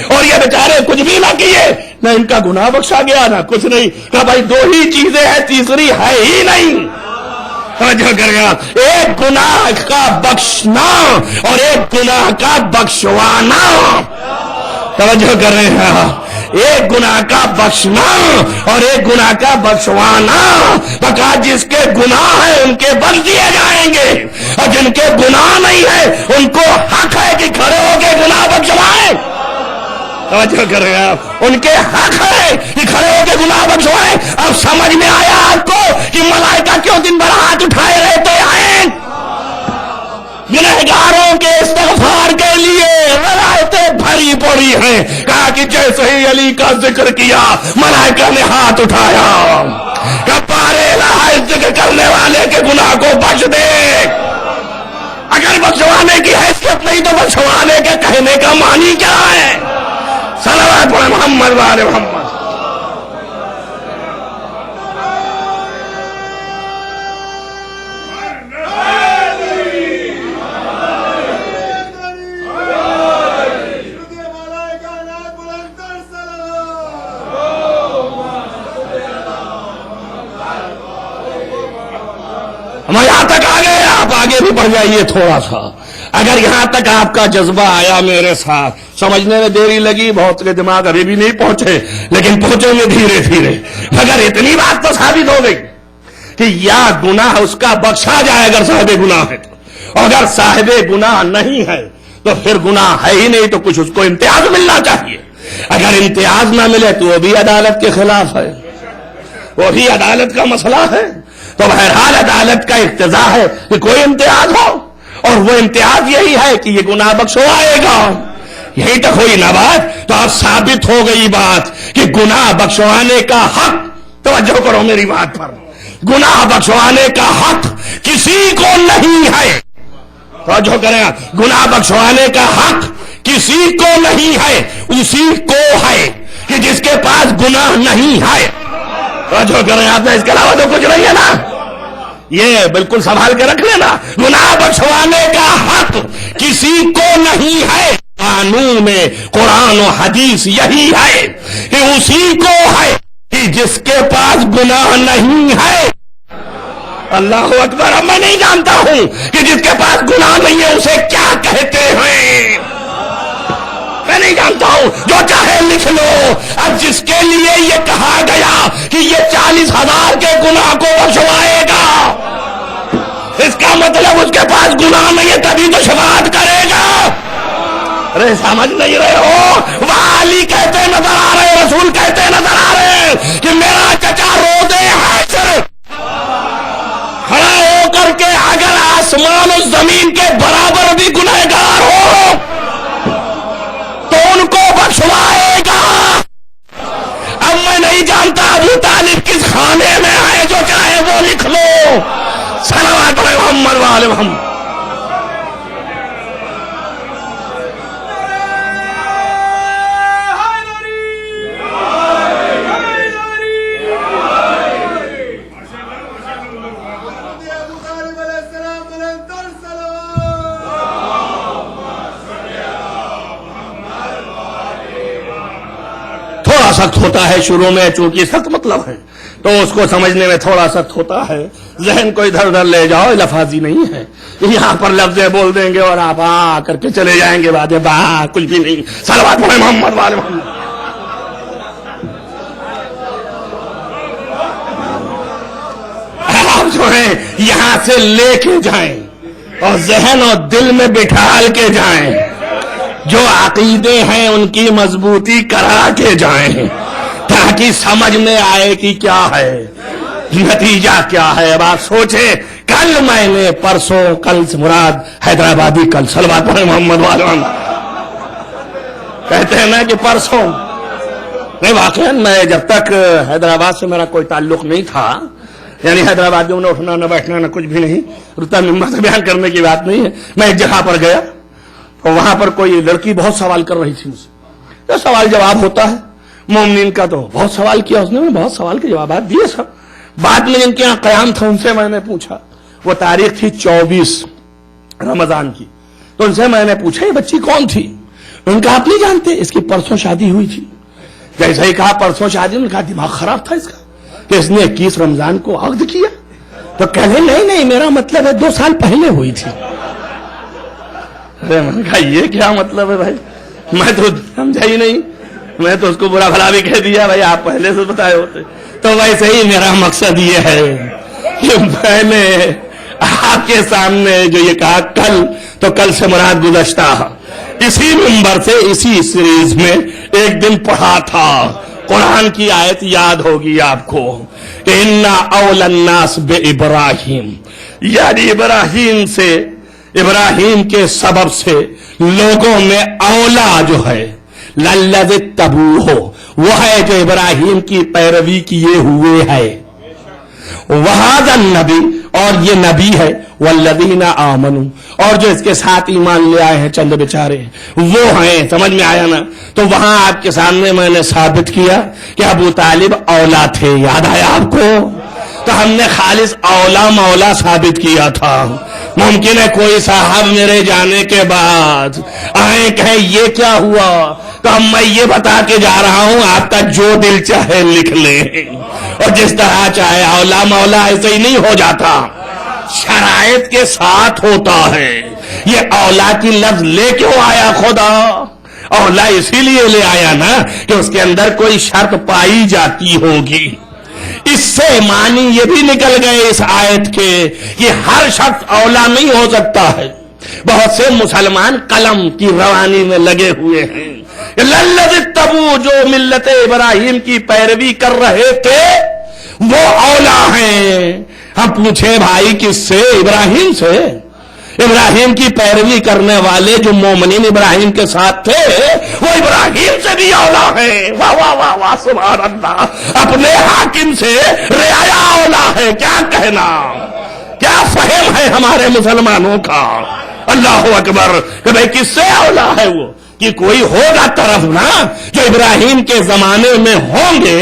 اور یہ بیچارے کچھ بھی نہ کیے، نہ ان کا گناہ بخشا گیا نہ کچھ نہیں، کہ بھائی دو ہی چیزیں ہیں تیسری ہے ہی نہیں۔ توجہ کر گیا، ایک گناہ کا بخشنا اور ایک گناہ کا بخشوانا، توجہ کر رہے ہیں، ایک گناہ کا بخشنا اور ایک گناہ کا بخشوانا، بقا جس کے گناہ ہیں ان کے بخش دیے جائیں گے، اور جن کے گناہ نہیں ہے ان کو حق ہے کہ کھڑے ہو کے گناہ بخشوائیں۔ توجہ کریں آپ، ان کے حق ہے کہ کھڑے ہو کے گناہ بخشوائیں۔ اب سمجھ میں آیا آپ کو کہ ملائکہ کیوں دن بھر ہاتھ اٹھائے رہتے ہیں؟ گنہگاروں کے استغفار کے لیے روایتیں بھری پڑی ہیں۔ کہا کہ جیسے ہی علی کا ذکر کیا ملائکہ نے ہاتھ اٹھایا، کہ پارے الہ ذکر کرنے والے کے گناہ کو بخش دے۔ اگر بخشوانے کی حیثیت نہیں تو بخشوانے کے کہنے کا معنی کیا ہے؟ صلوات پڑھیں محمد وآل محمد۔ ہم یہاں تک آگے، آپ آگے بھی بڑھ جائیے تھوڑا سا۔ اگر یہاں تک آپ کا جذبہ آیا میرے ساتھ، سمجھنے میں دیری لگی، بہت کے دماغ ابھی بھی نہیں پہنچے، لیکن پہنچیں گے دھیرے دھیرے۔ مگر اتنی بات تو ثابت ہو گئی کہ یا گناہ اس کا بخشا جائے اگر صاحب گناہ ہے، اور اگر صاحب گناہ نہیں ہے تو پھر گناہ ہے ہی نہیں، تو کچھ اس کو امتیاز ملنا چاہیے۔ اگر امتیاز نہ ملے تو وہ بھی عدالت کے خلاف ہے، وہ بھی عدالت کا مسئلہ ہے۔ تو بہرحال عدالت کا اقتضا ہے کہ کوئی امتیاز ہو، اور وہ امتیاز یہی ہے کہ یہ گناہ بخشوائے گا۔ یہی تک ہوئی نا بات؟ تو اب ثابت ہو گئی بات کہ گناہ بخشوانے کا حق، توجہ کرو میری بات پر، گناہ بخشوانے کا حق کسی کو نہیں ہے۔ توجہ کریں، گناہ بخشوانے کا حق کسی کو نہیں ہے، اسی کو ہے کہ جس کے پاس گناہ نہیں ہے۔ توجہ کریں، آپ نے اس کے علاوہ تو کچھ نہیں ہے نا، یہ بالکل سنبھال کے رکھ لینا۔ گناہ بخشوانے کا حق کسی کو نہیں ہے، قانون میں قرآن و حدیث یہی ہے کہ اسی کو ہے کہ جس کے پاس گناہ نہیں ہے۔ اللہ اکبر۔ اب میں نہیں جانتا ہوں کہ جس کے پاس گناہ نہیں ہے اسے کیا کہتے ہیں، میں نہیں جانتا ہوں، جو چاہے لکھ لو۔ اب جس کے لیے یہ کہا گیا کہ یہ 40,000 کے گناہ کو بخشوائے گا، اس کا مطلب اس کے پاس گناہ نہیں ہے، تبھی تو شفاعت کرے گا۔ ارے سمجھ نہیں رہے ہو؟ وہاں علی کہتے نظر آ رہے، رسول کہتے نظر آ رہے کہ میرا چچا روزے حشر کھڑا ہو کر کے اگر آسمان و زمین کے برابر بھی گنہگار ہو تو ان کو بخشوائے گا۔ اب میں نہیں جانتا ابو طالب کس خانے میں ہے، جو چاہے وہ لکھ لو۔ صلوات علی محمد وآل محمد۔ تھوڑا سخت ہوتا ہے شروع میں، چونکہ سخت مطلب ہے تو اس کو سمجھنے میں تھوڑا سخت ہوتا ہے۔ ذہن کو ادھر ادھر لے جاؤ، لفاظی نہیں ہے، یہاں پر لفظیں بول دیں گے اور آپ آ کر کے چلے جائیں گے، بعد میں کچھ بھی نہیں۔ صلوات پڑھیں محمد وآل محمد۔ آپ جو ہیں یہاں سے لے کے جائیں اور ذہن اور دل میں بٹھال کے جائیں، جو عقیدے ہیں ان کی مضبوطی کرا کے جائیں، تاکہ سمجھ میں آئے کہ کیا ہے، نتیجہ کیا ہے۔ اب آپ سوچیں، کل میں نے پرسوں، کل سے مراد حیدرآبادی کل، صلوات پڑھیں محمد وآل محمد۔ کہتے ہیں نا کہ پرسوں نہیں، واقعا میں جب تک حیدرآباد سے میرا کوئی تعلق نہیں تھا، یعنی حیدرآبادیوں نے اٹھنا نہ بیٹھنا نہ کچھ بھی نہیں، رتا ممبر سے بیان کرنے کی بات نہیں ہے، میں ایک جگہ پر گیا اور وہاں پر کوئی لڑکی بہت سوال کر رہی تھی مجھ سے، سوال جواب ہوتا ہے مومنین کا، تو بہت سوال کیا اس نے، بہت سوال کے جوابات دیے سب۔ بعد میں جن کے یہاں قیام تھا ان سے میں نے پوچھا، وہ تاریخ تھی 24 رمضان کی، تو ان سے میں نے پوچھا یہ بچی کون تھی؟ ان کا آپ نہیں جانتے، اس کی پرسوں شادی ہوئی تھی۔ جیسے ہی کہا پرسوں شادی، انہوں نے کہا دماغ خراب تھا اس کا کہ اس نے 21 رمضان کو عقد کیا، تو کہنے نہیں میرا مطلب ہے 2 سال پہلے ہوئی تھی۔ ارے میں نے کہا یہ کیا مطلب ہے بھائی، میں تو سمجھا ہی نہیں۔ میں تو اس کو برا بھلا بھی کہہ دیا بھائی آپ پہلے سے بتائے ہوتے. تو ویسے ہی میرا مقصد یہ ہے کہ میں نے آپ کے سامنے جو یہ کہا کل، تو کل سے مراد گزشتہ اسی منبر سے اسی سیریز میں ایک دن پڑھا تھا. قرآن کی آیت یاد ہوگی آپ کو کہ اِنَّا أَوْلَى النَّاسِ بِإِبْرَاهِيمَ، یعنی ابراہیم کے سبب سے لوگوں میں اولا جو ہے لَلَّذِي اتَّبَعُوهُ، وہ ہے جو ابراہیم کی پیروی کیے ہوئے ہے. وَهَذَا النَّبِيُّ، اور یہ نبی ہے، وَالَّذِينَ آمَنُوا، اور جو اس کے ساتھ ایمان لے آئے ہیں چند بیچارے وہ ہیں. سمجھ میں آیا نا؟ تو وہاں آپ کے سامنے میں نے ثابت کیا کہ ابو طالب اولا تھے. یاد آیا آپ کو؟ تو ہم نے خالص اولا مولا ثابت کیا تھا. ممکن ہے کوئی صاحب میرے جانے کے بعد آئے کہیں یہ کیا ہوا، تو اب میں یہ بتا کے جا رہا ہوں آپ کا جو دل چاہے لکھ لیں، اور جس طرح چاہے. اولا مولا ایسے ہی نہیں ہو جاتا، شرائط کے ساتھ ہوتا ہے. یہ اولا کی لفظ لے کیوں آیا خدا؟ اولا اسی لیے لے آیا نا کہ اس کے اندر کوئی شرط پائی جاتی ہوگی. اس سے معنی یہ بھی نکل گئے اس آیت کے کہ ہر شخص اولا نہیں ہو سکتا ہے. بہت سے مسلمان قلم کی روانی میں لگے ہوئے ہیں. لَلَّذِي اتَّبَعُوا، جو ملت ابراہیم کی پیروی کر رہے تھے وہ اولا ہیں. ہم پوچھے بھائی کس سے؟ ابراہیم سے. ابراہیم کی پیروی کرنے والے جو مومنین ابراہیم کے ساتھ تھے وہ ابراہیم سے بھی اولا ہیں. واہ واہ واہ واہ، سبحان اللہ. اپنے حاکم سے رعایا اولا ہے. کیا کہنا، کیا فہم ہے ہمارے مسلمانوں کا. اللہ اکبر. کہ بھائی کس سے اولا ہے وہ؟ کہ کوئی ہوگا طرف نا جو ابراہیم کے زمانے میں ہوں گے،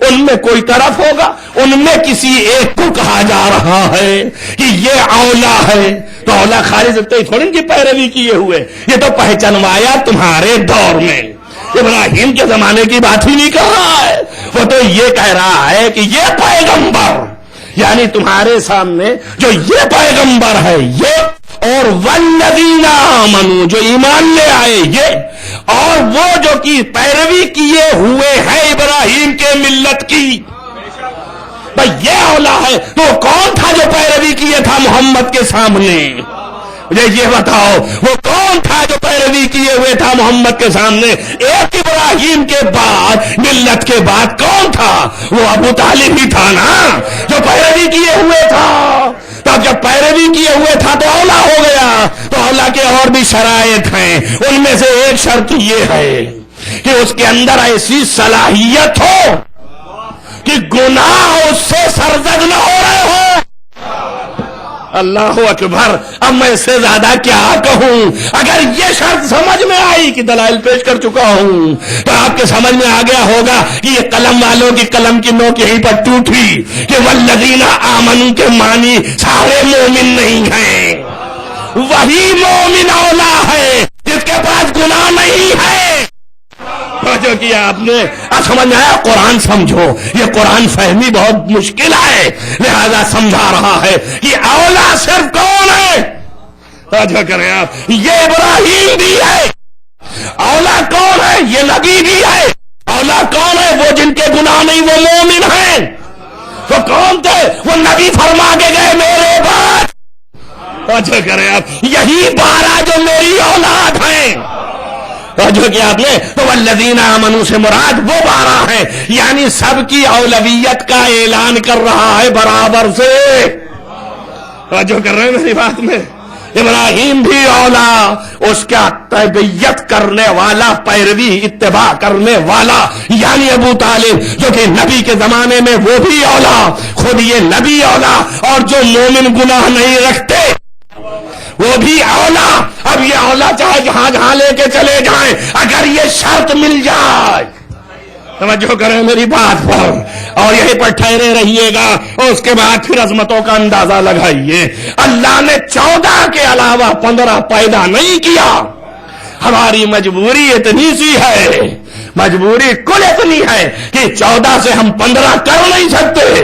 ان میں کوئی طرف ہوگا، ان میں کسی ایک کو کہا جا رہا ہے کہ یہ اولا ہے. تو اولا خالص تھوڑی کی پیروی کیے ہوئے، یہ تو پہچانوایا تمہارے دور میں. ابراہیم کے زمانے کی بات ہی نہیں کر رہا ہے، وہ تو یہ کہہ رہا ہے کہ یہ پیغمبر، یعنی تمہارے سامنے جو یہ پیغمبر ہے یہ، اور والذین آمنوا، جو ایمان لے آئے یہ، اور وہ جو کی پیروی کیے ہوئے ہیں ابراہیم کے ملت کی. بھئی یہ اولا ہے. تو کون تھا جو پیروی کیے تھا محمد کے سامنے؟ مجھے یہ بتاؤ وہ کون تھا جو پیروی کیے ہوئے تھا محمد کے سامنے؟ ایک ابراہیم کے بعد ملت کے بعد کون تھا؟ وہ ابو طالب ہی تھا نا جو پیروی کیے ہوئے تھا. تب جب پیروی کیے ہوئے تھا تو اولا ہو گیا. تو اولا کے اور بھی شرائط ہیں، ان میں سے ایک شرط یہ ہے کہ اس کے اندر ایسی صلاحیت ہو کہ گناہ اس سے سرزد نہ ہو رہے ہو. اللہ اکبر. اب میں اس سے زیادہ کیا کہوں؟ اگر یہ شرط سمجھ میں آئی کہ دلائل پیش کر چکا ہوں تو آپ کے سمجھ میں آ گیا ہوگا کہ یہ قلم والوں کی قلم کی نوک یہیں پر ٹوٹی کہ والذین آمنوا کے معنی سارے مومن نہیں ہیں. وہی مومن اولا ہے جس کے پاس گناہ نہیں ہے. جو کیا آپ نے سمجھ میں آیا؟ قرآن سمجھو، یہ قرآن فہمی بہت مشکل ہے، لہذا سمجھا رہا ہے کہ اولا صرف کون ہے؟ جو کریں آپ، یہ ابراہیم بھی ہے. اولا کون ہے؟ یہ نبی بھی ہے. اولا کون ہے؟ وہ جن کے گناہ نہیں، وہ مومن ہیں. وہ کون تھے؟ وہ نبی فرما کے گئے میرے بعد. جو کریں آپ، یہی 12 جو میری اولاد ہیں. جو کہ آپ نے تو والذین آمنوا سے مراد وہ 12 ہیں، یعنی سب کی اولویت کا اعلان کر رہا ہے برابر سے. جو کر رہے ہیں میری بات میں، ابراہیم بھی اولا، اس کا تربیت کرنے والا، پیروی اتباع کرنے والا یعنی ابو طالب جو کہ نبی کے زمانے میں وہ بھی اولا، خود یہ نبی اولا، اور جو مومن گناہ نہیں رکھتے وہ بھی اولا. اب یہ اولا چاہے جہاں جہاں لے کے چلے جائیں، اگر یہ شرط مل جائے، توجہ کریں میری بات پر اور یہیں پر ٹھہرے رہیے گا، اور اس کے بعد پھر عظمتوں کا اندازہ لگائیے. اللہ نے 14 کے علاوہ 15 پیدا نہیں کیا. ہماری مجبوری اتنی سی ہے، مجبوری کل اتنی ہے کہ 14 سے ہم 15 کر نہیں سکتے.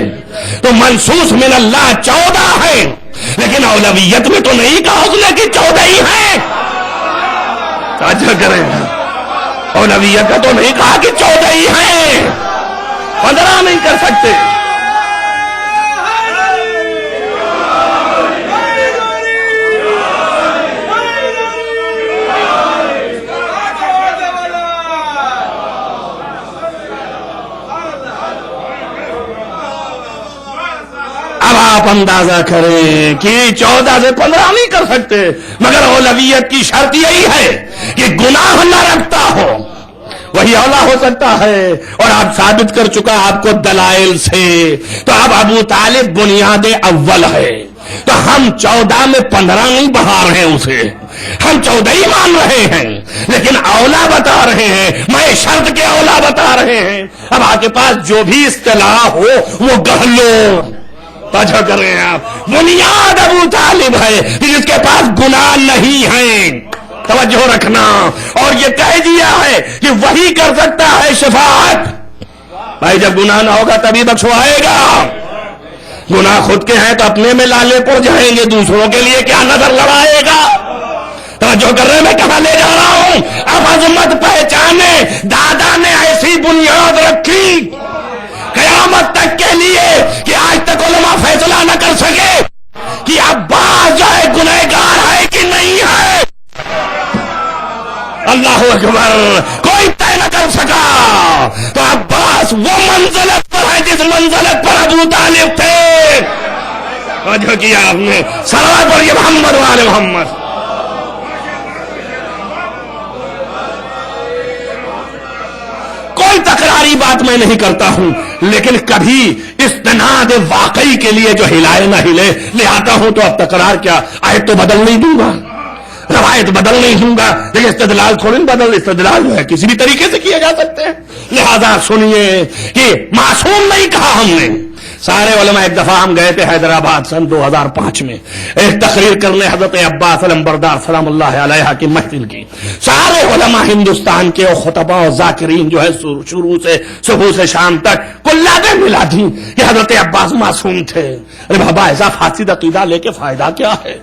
تو منصوص من اللہ 14 ہے، لیکن اولویت میں تو نہیں کہا اس نے کہ 14 ہی ہیں. توجہ کریں اولویت کا تو نہیں کہا کہ 14 ہی ہیں، 15 نہیں کر سکتے. اب آپ اندازہ کریں کہ 14 سے 15 نہیں کر سکتے، مگر اولویت کی شرط یہی ہے کہ گناہ نہ رکھتا ہو، وہی اولا ہو سکتا ہے. اور آپ ثابت کر چکا آپ کو دلائل سے. تو اب ابو طالب بنیاد اول ہے، تو ہم 14 میں 15 نہیں بڑھا رہے ہیں اسے، ہم 14 ہی مان رہے ہیں، لیکن اولا بتا رہے ہیں، میں شرط کے اولا بتا رہے ہیں. اب آپ کے پاس جو بھی اصطلاح ہو وہ گڑھ لو. توجہ کر رہے ہیں آپ، بنیاد ابو طالب ہے جس کے پاس گناہ نہیں ہیں. توجہ رکھنا. اور یہ کہہ دیا ہے کہ وہی کر سکتا ہے شفاعت. بھائی جب گناہ نہ ہوگا تبھی بخشوائے گا. گناہ خود کے ہیں تو اپنے میں لالے پڑ جائیں گے، دوسروں کے لیے کیا نظر لڑائے گا. توجہ کر رہے ہیں میں کہاں لے جا رہا ہوں. اب عظمت پہچانے، دادا نے ایسی بنیاد رکھی قیامت تک کے لیے کہ آج تک علماء فیصلہ نہ کر سکے کہ عباس جو ہے گنہگار ہے کہ نہیں ہے. اللہ اکبر. کوئی طے نہ کر سکا. تو عباس وہ منزلت پر ہے جس منزلت پر ابو طالب تھے. توجہ کیا آپ نے. صلوات پڑھیے محمد وآل محمد. کوئی تکراری بات میں نہیں کرتا ہوں، لیکن کبھی استناد واقعی کے لیے جو ہلائے نہ ہلے لے آتا ہوں تو اب تکرار کیا، آیت تو بدل نہیں دوں گا، روایت بدل نہیں دوں گا، لیکن استدلال تھوڑی بدل. استدلال جو ہے کسی بھی طریقے سے کیا جا سکتے ہیں. لہذا سنیے کہ معصوم نہیں کہا ہم نے. سارے علماء ایک دفعہ ہم گئے تھے حیدرآباد سن 2005 میں ایک تقریر کرنے حضرت عباس علمبردار سلام اللہ علیہ کی محفل کی. سارے علماء ہندوستان کے خطباء و ذاکرین جو ہے شروع سے صبح سے شام تک کلابیں ملا دی کہ حضرت عباس معصوم تھے. ارے بابا ایسا فاسد عقیدہ لے کے فائدہ کیا ہے.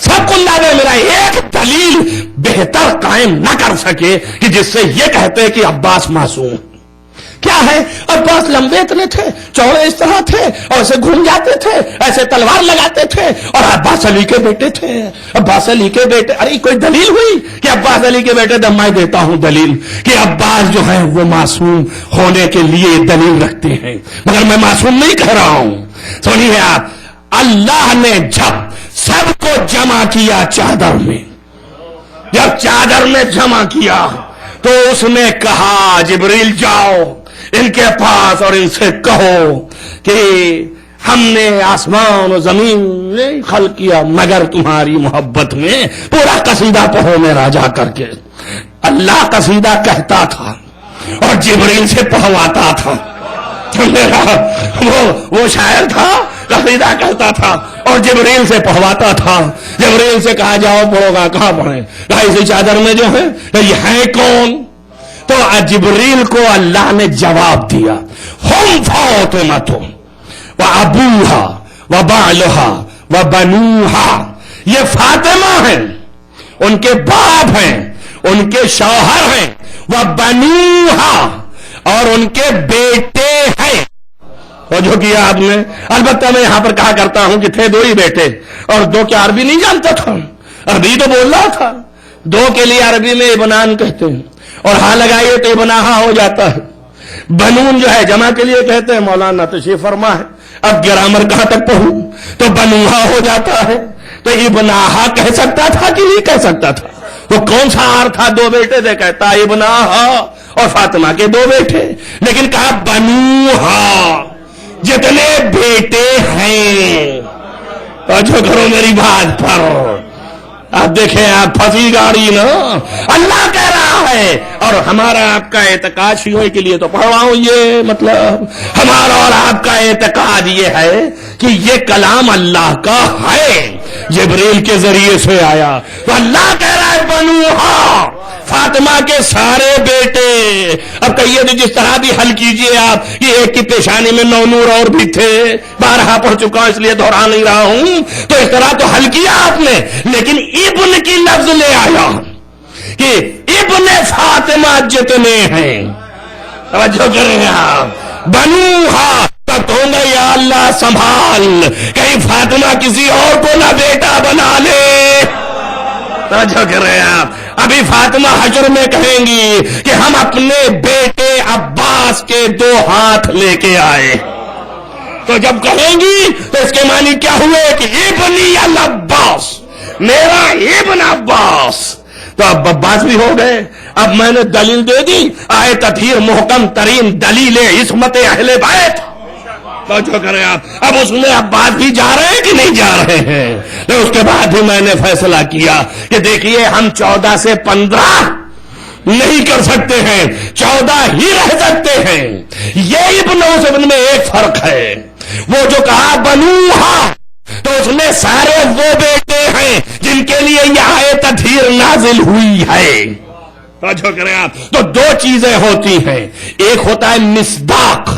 سب کلابیں ملا، ایک دلیل بہتر قائم نہ کر سکے کہ جس سے یہ کہتے کہ عباس معصوم. کیا ہے؟ عباس لمبے اتنے تھے، چوڑے اس طرح تھے، اور ایسے گھوم جاتے تھے، ایسے تلوار لگاتے تھے، اور عباس علی کے بیٹے تھے. عباس علی کے بیٹے. ارے کوئی دلیل ہوئی کہ عباس علی کے بیٹے؟ میں دیتا ہوں دلیل کہ عباس جو ہے وہ معصوم ہونے کے لیے دلیل رکھتے ہیں، مگر میں معصوم نہیں کہہ رہا ہوں. سنیے آپ، اللہ نے جب سب کو جمع کیا چادر میں، جب چادر میں جمع کیا تو اس نے کہا جبریل جاؤ ان کے پاس اور ان سے کہو کہ ہم نے آسمان و زمین نہیں خلق کیا مگر تمہاری محبت میں. پورا قصیدہ پڑھو میرا جا کر کے. اللہ قصیدہ کہتا تھا اور جبریل سے پڑھواتا تھا. وہ شاعر تھا، قصیدہ کہتا تھا اور جبریل سے پڑھواتا تھا. جبریل سے کہا جاؤ پڑھو گا. کہاں پڑھیں؟ کہا اسی چادر میں جو ہے. یہ ہے کون؟ تو جبریل کو اللہ نے جواب دیا، ہم فاطمہ و ابوہا و بالہا و بنوہا. یہ فاطمہ ہیں، ان کے باپ ہیں، ان کے شوہر ہیں، و بنوہا اور ان کے بیٹے ہیں. اور جو کیا آپ نے. البتہ میں یہاں پر کہا کرتا ہوں کہ تھے 2 ہی بیٹے، اور 2 کیا عربی نہیں جانتا تھا، عربی تو بول رہا تھا. 2 کے لیے عربی میں ابنان کہتے ہیں، اور ہاں لگائیے تو ابناہا ہو جاتا ہے. بنون جو ہے جمع کے لیے کہتے ہیں. مولانا تشریف فرما ہے. اب گرامر کہاں تک پڑھوں تو بنوہا ہو جاتا ہے. تو ابناہا کہہ سکتا تھا کہ نہیں کہہ سکتا تھا؟ وہ کون سا آر تھا؟ 2 بیٹے تھے، کہتا ابناہا اور فاطمہ کے 2 بیٹے. لیکن کہا بنوہا، جتنے بیٹے ہیں. توجہ کرو میری بات پر. آپ دیکھیں آپ پھنسی گاڑی نا. اللہ کہہ رہا ہے اور ہمارا آپ کا اعتقاد شیعوں کے لیے تو پڑھ رہا ہوں. یہ مطلب ہمارا اور آپ کا اعتقاد یہ ہے کہ یہ کلام اللہ کا ہے، جبریل کے ذریعے سے آیا. تو اللہ کہہ رہا ہے بنوہا، فاطمہ کے سارے بیٹے. اب کہیے تو جس طرح بھی حل کیجئے آپ، یہ ایک کی پیشانی میں 9 نور اور بھی تھے، بارہا پڑھ چکا اس لیے دہرا نہیں رہا ہوں. تو اس طرح تو حل کیا آپ نے، لیکن ابن کی لفظ لے آیا. کہ ابن فاطمہ جتنے ہیں، توجہ کریں آپ، بنوہا تک ہوں گے، یا اللہ سنبھال کہیں فاطمہ کسی اور کو نہ بیٹا بنا لے۔ توجہ کر رہے ہیں آپ، ابھی فاطمہ حشر میں کہیں گی کہ ہم اپنے بیٹے عباس کے 2 ہاتھ لے کے آئے، تو جب کہیں گی تو اس کے معنی کیا ہوئے کہ ابنی العباس، میرا ابن عباس، تو اب عباس بھی ہو گئے۔ اب میں نے دلیل دے دی، آئے تطہیر محکم ترین دلیل عصمت اہل بیت، توجہ کریں آپ، اب اس میں عباس بھی جا رہے ہیں کہ نہیں جا رہے ہیں؟ تو اس کے بعد بھی میں نے فیصلہ کیا کہ دیکھیے ہم 14 سے 15 نہیں کر سکتے ہیں، 14 ہی رہ سکتے ہیں۔ یہ ابن اس ابن میں ایک فرق ہے، وہ جو کہا بنوہا تو اس میں سارے وہ بیٹے ہیں جن کے لیے یہ آیت تطہیر نازل ہوئی ہے۔ توجہ کریں آپ، تو 2 چیزیں ہوتی ہیں، ایک ہوتا ہے مصداق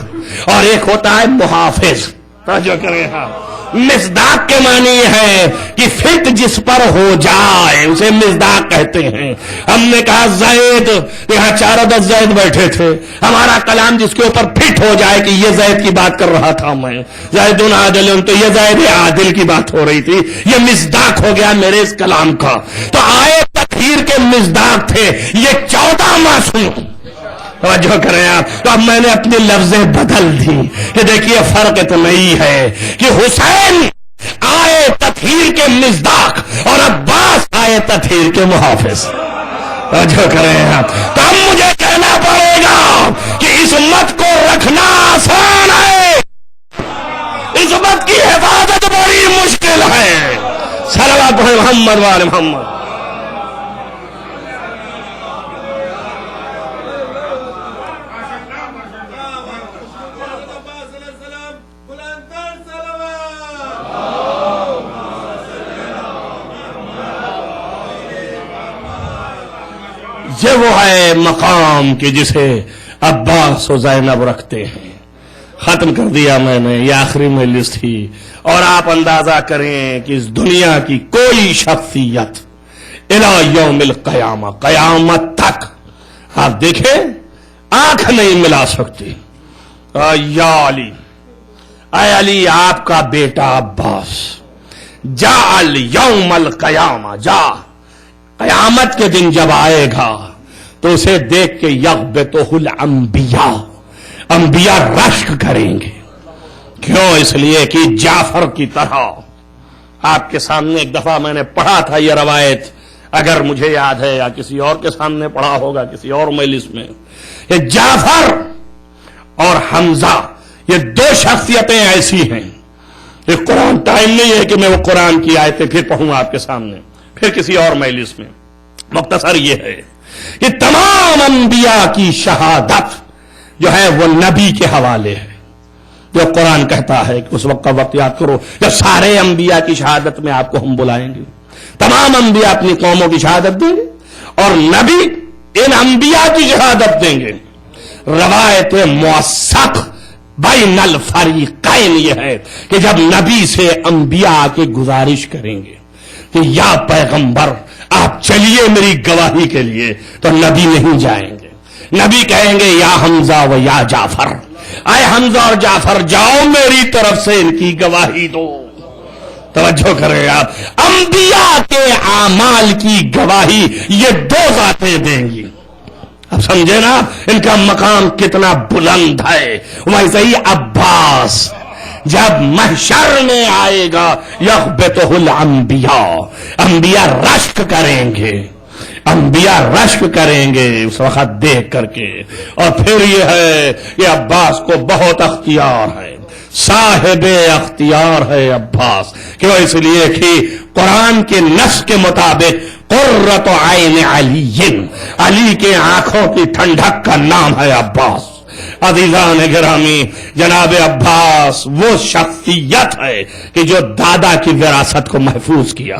اور ایک ہوتا ہے محافظ۔ توجہ کریں آپ، مصداق کے معنی یہ ہے کہ فٹ جس پر ہو جائے اسے مصداق کہتے ہیں۔ ہم نے کہا زید، یہاں 4-10 زید بیٹھے تھے، ہمارا کلام جس کے اوپر فٹ ہو جائے کہ یہ زید کی بات کر رہا تھا میں، زید عادل، تو یہ زید عادل کی بات ہو رہی تھی، یہ مصداق ہو گیا میرے اس کلام کا۔ تو آیت تطہیر کے مصداق تھے یہ 14 معصوم۔ توجہ کریں آپ، تو اب میں نے اپنی لفظیں بدل دی کہ دیکھیے فرق اتنا ہی ہے کہ حسین آئے تطہیر کے مصداق اور عباس آئے تطہیر کے محافظ۔ توجہ کریں آپ، تو اب مجھے کہنا پڑے گا کہ اس امت کو رکھنا آسان ہے، اس امت کی حفاظت بڑی مشکل ہے۔ صلوات محمد وآل محمد۔ یہ وہ ہے مقام کہ جسے عباس و زینب رکھتے ہیں۔ ختم کر دیا میں نے، یہ آخری مجلس تھی، اور آپ اندازہ کریں کہ اس دنیا کی کوئی شخصیت الی یوم القیامہ، قیامت تک آپ دیکھیں آنکھ نہیں ملا سکتی۔ یا علی، اے علی آپ کا بیٹا عباس، جا یوم القیامہ، جا قیامت کے دن جب آئے گا تو اسے دیکھ کے یغبطہ الانبیاء، انبیاء رشک کریں گے۔ کیوں؟ اس لیے کہ جعفر کی طرح، آپ کے سامنے ایک دفعہ میں نے پڑھا تھا یہ روایت، اگر مجھے یاد ہے یا کسی اور کے سامنے پڑھا ہوگا کسی اور مجلس میں، کہ جعفر اور حمزہ یہ 2 شخصیتیں ایسی ہیں، یہ قرآن ٹائم نہیں ہے کہ میں وہ قرآن کی آیتیں پھر پڑھوں آپ کے سامنے، پھر کسی اور مجلس میں۔ مختصر یہ ہے کہ تمام انبیاء کی شہادت جو ہے وہ نبی کے حوالے ہے، جو قرآن کہتا ہے کہ اس وقت کا وقت یاد کرو جب سارے انبیاء کی شہادت میں آپ کو ہم بلائیں گے، تمام انبیاء اپنی قوموں کی شہادت دیں گے اور نبی ان انبیاء کی شہادت دیں گے۔ روایت موثق بین الفریقین یہ ہے کہ جب نبی سے انبیاء آ کے گزارش کریں گے کہ یا پیغمبر آپ چلیے میری گواہی کے لیے، تو نبی نہیں جائیں گے، نبی کہیں گے یا حمزہ و یا جعفر، اے حمزہ اور جعفر جاؤ میری طرف سے ان کی گواہی دو۔ توجہ کریں آپ، انبیاء کے اعمال کی گواہی یہ 2 ذاتیں دیں گی۔ اب سمجھے نا ان کا مقام کتنا بلند ہے۔ ویسے ہی عباس جب محشر میں آئے گا یغبطہ الانبیاء، انبیاء رشک کریں گے، انبیاء رشک کریں گے اس وقت دیکھ کر کے۔ اور پھر یہ ہے کہ عباس کو بہت اختیار ہے، صاحب اختیار ہے عباس، کیوں؟ اس لیے کہ قرآن کے نص کے مطابق قرۃ عین علی، علی کے آنکھوں کی ٹھنڈک کا نام ہے عباس۔ عزیزان گرامی، جناب عباس وہ شخصیت ہے کہ جو دادا کی وراثت کو محفوظ کیا،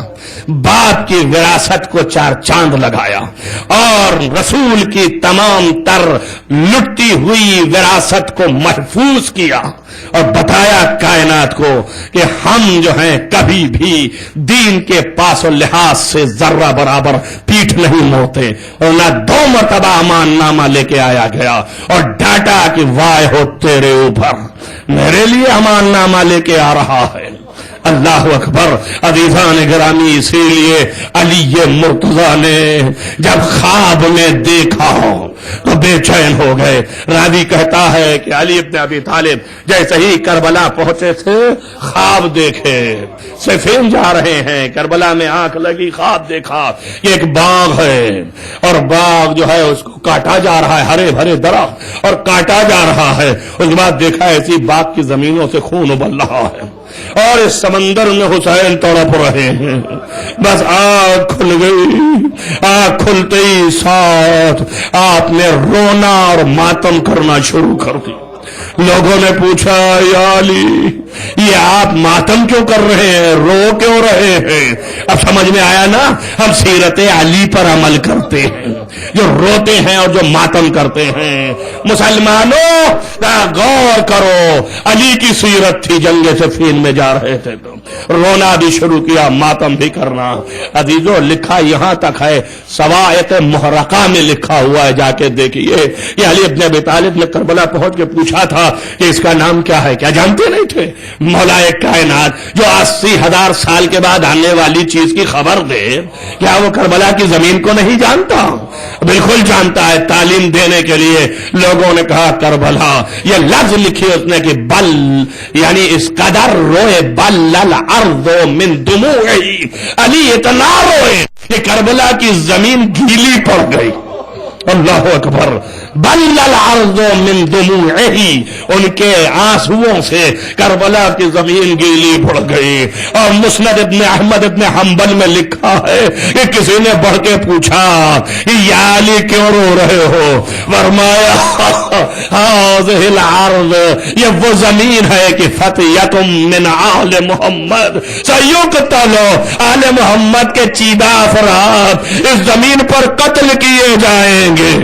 باپ کی وراثت کو چار چاند لگایا، اور رسول کی تمام تر لٹتی ہوئی وراثت کو محفوظ کیا، اور بتایا کائنات کو کہ ہم جو ہیں کبھی بھی دین کے پاس و لحاظ سے ذرہ برابر پیٹھ نہیں موڑتے، اور نہ 2 مرتبہ امان نامہ لے کے آیا گیا اور ڈاٹا کہ وائے ہو تیرے اوپر، میرے لیے امان نامہ لے کے آ رہا ہے۔ اللہ اکبر۔ عزیزان گرامی، اسی لیے علی مرتضیٰ نے جب خواب میں دیکھا تو بے چین ہو گئے۔ راوی کہتا ہے کہ علی ابن ابی طالب جیسے ہی کربلا پہنچے تھے، خواب دیکھے، صفین جا رہے ہیں، کربلا میں آنکھ لگی، خواب دیکھا کہ ایک باغ ہے، اور باغ جو ہے اس کو کاٹا جا رہا ہے، ہرے بھرے درخت اور کاٹا جا رہا ہے۔ اس کے بعد دیکھا ایسی باغ کی زمینوں سے خون ابل رہا ہے، اور اس سمندر میں حسین تڑپ رہے ہیں۔ بس آنکھ کھل گئی، آنکھ کھلتے ہی ساتھ آپ نے رونا اور ماتم کرنا شروع کر دی۔ لوگوں نے پوچھا، یا علی یہ آپ ماتم کیوں کر رہے ہیں، رو کیوں رہے ہیں؟ اب سمجھ میں آیا نا، ہم سیرت علی پر عمل کرتے ہیں، جو روتے ہیں اور جو ماتم کرتے ہیں۔ مسلمانوں غور کرو، علی کی سیرت تھی، جنگ صفین میں جا رہے تھے تو رونا بھی شروع کیا، ماتم بھی کرنا۔ عزیزو، لکھا یہاں تک ہے، سوائق محرقہ میں لکھا ہوا ہے، جا کے دیکھیے۔ یہ علی ابن ابی طالب نے کربلا پہنچ کے پوچھا تھا کہ اس کا نام کیا ہے، کیا جانتے نہیں تھے؟ مولا کائنات جو 80,000 سال کے بعد آنے والی چیز کی خبر دے، کیا وہ کربلا کی زمین کو نہیں جانتا؟ بالکل جانتا ہے۔ تعلیم دینے کے لیے لوگوں نے کہا کربلا، یہ لفظ لکھی اس نے کہ بل، یعنی اس قدر روئے، بل الارض من دموعی، علی اتنا روئے کہ کربلا کی زمین گیلی پڑ گئی۔ اللہ اکبر۔ بل الارض من دموعہی، ان کے آنسوؤں سے کربلا کی زمین گیلی پڑ گئی۔ اور مسند ابن احمد ابن حنبل میں لکھا ہے کہ کسی نے بڑھ کے پوچھا، یا علی کیوں رو رہے ہو؟ فرمایا، ہذہ الارض، یہ وہ زمین ہے کہ فتیۃ من آل محمد سیقتل، آل محمد کے چیدہ افراد اس زمین پر قتل کیے جائیں گے،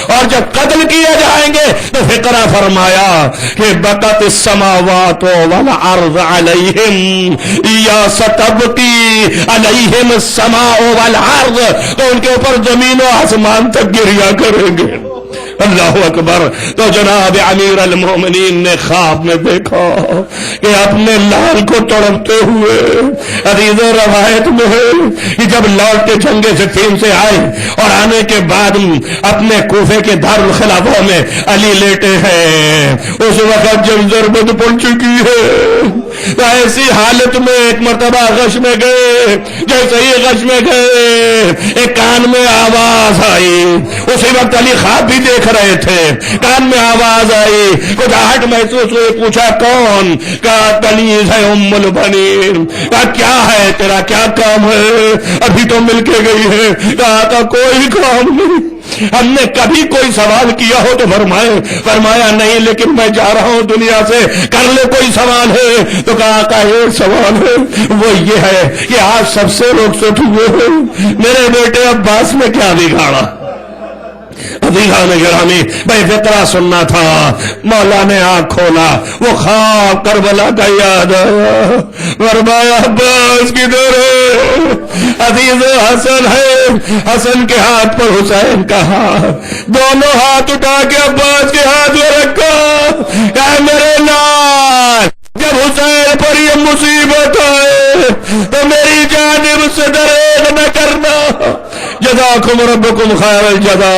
اور جب قتل کیے جائیں گے تو فقرہ فرمایا کہ بقت السماوات والارض علیہم یا ستبقی علیہم السماء والارض، تو ان کے اوپر زمین و آسمان تک گریا کریں گے۔ اللہ اکبر۔ تو جناب امیر المومنین نے خواب میں دیکھا کہ اپنے لال کو تڑپتے ہوئے، حدیث روایت میں ہے کہ جب لوٹ کے جنگ صفین سے آئے اور آنے کے بعد اپنے کوفے کے دارالخلافہ میں علی لیٹے ہیں، اس وقت جب ضربت پڑ چکی ہے، ایسی حالت میں ایک مرتبہ غش میں گئے، جیسے ہی غش میں گئے ایک کان میں آواز آئی، اسی وقت علی خواب بھی دیکھ رہے تھے، کان میں آواز آئی، کچھ آہٹ محسوس ہوئی، پوچھا کون؟ کہا کنیز ہے ام البنین۔ کہا کیا ہے تیرا، کیا کام ہے؟ ابھی تو مل کے گئی ہے۔ کہا تھا کوئی کام نہیں، ہم نے کبھی کوئی سوال کیا ہو تو فرمایا نہیں، لیکن میں جا رہا ہوں دنیا سے، کر لے کوئی سوال ہے؟ تو کہا کہ ایک سوال ہے، وہ یہ ہے کہ آج سب سے رخصت ہوئے ہیں، میرے بیٹے عباس میں کیا بگاڑا؟ عزیزان گرامی، بھائی فقرہ سننا تھا، مولا نے آنکھ کھولا، وہ خواب کربلا کا یاد آیا، فرمایا عباس کدھر ہے؟ عزیز حسن ہے، حسن کے ہاتھ پر حسین کا ہاتھ، دونوں ہاتھ اٹھا کے عباس کے ہاتھ میں رکھا، کہ میرے لال، جب حسین پر یہ مصیبت آئے تو میری جانب سے دریغ نہ کرنا، جزاکم ربکم خیر الجزا۔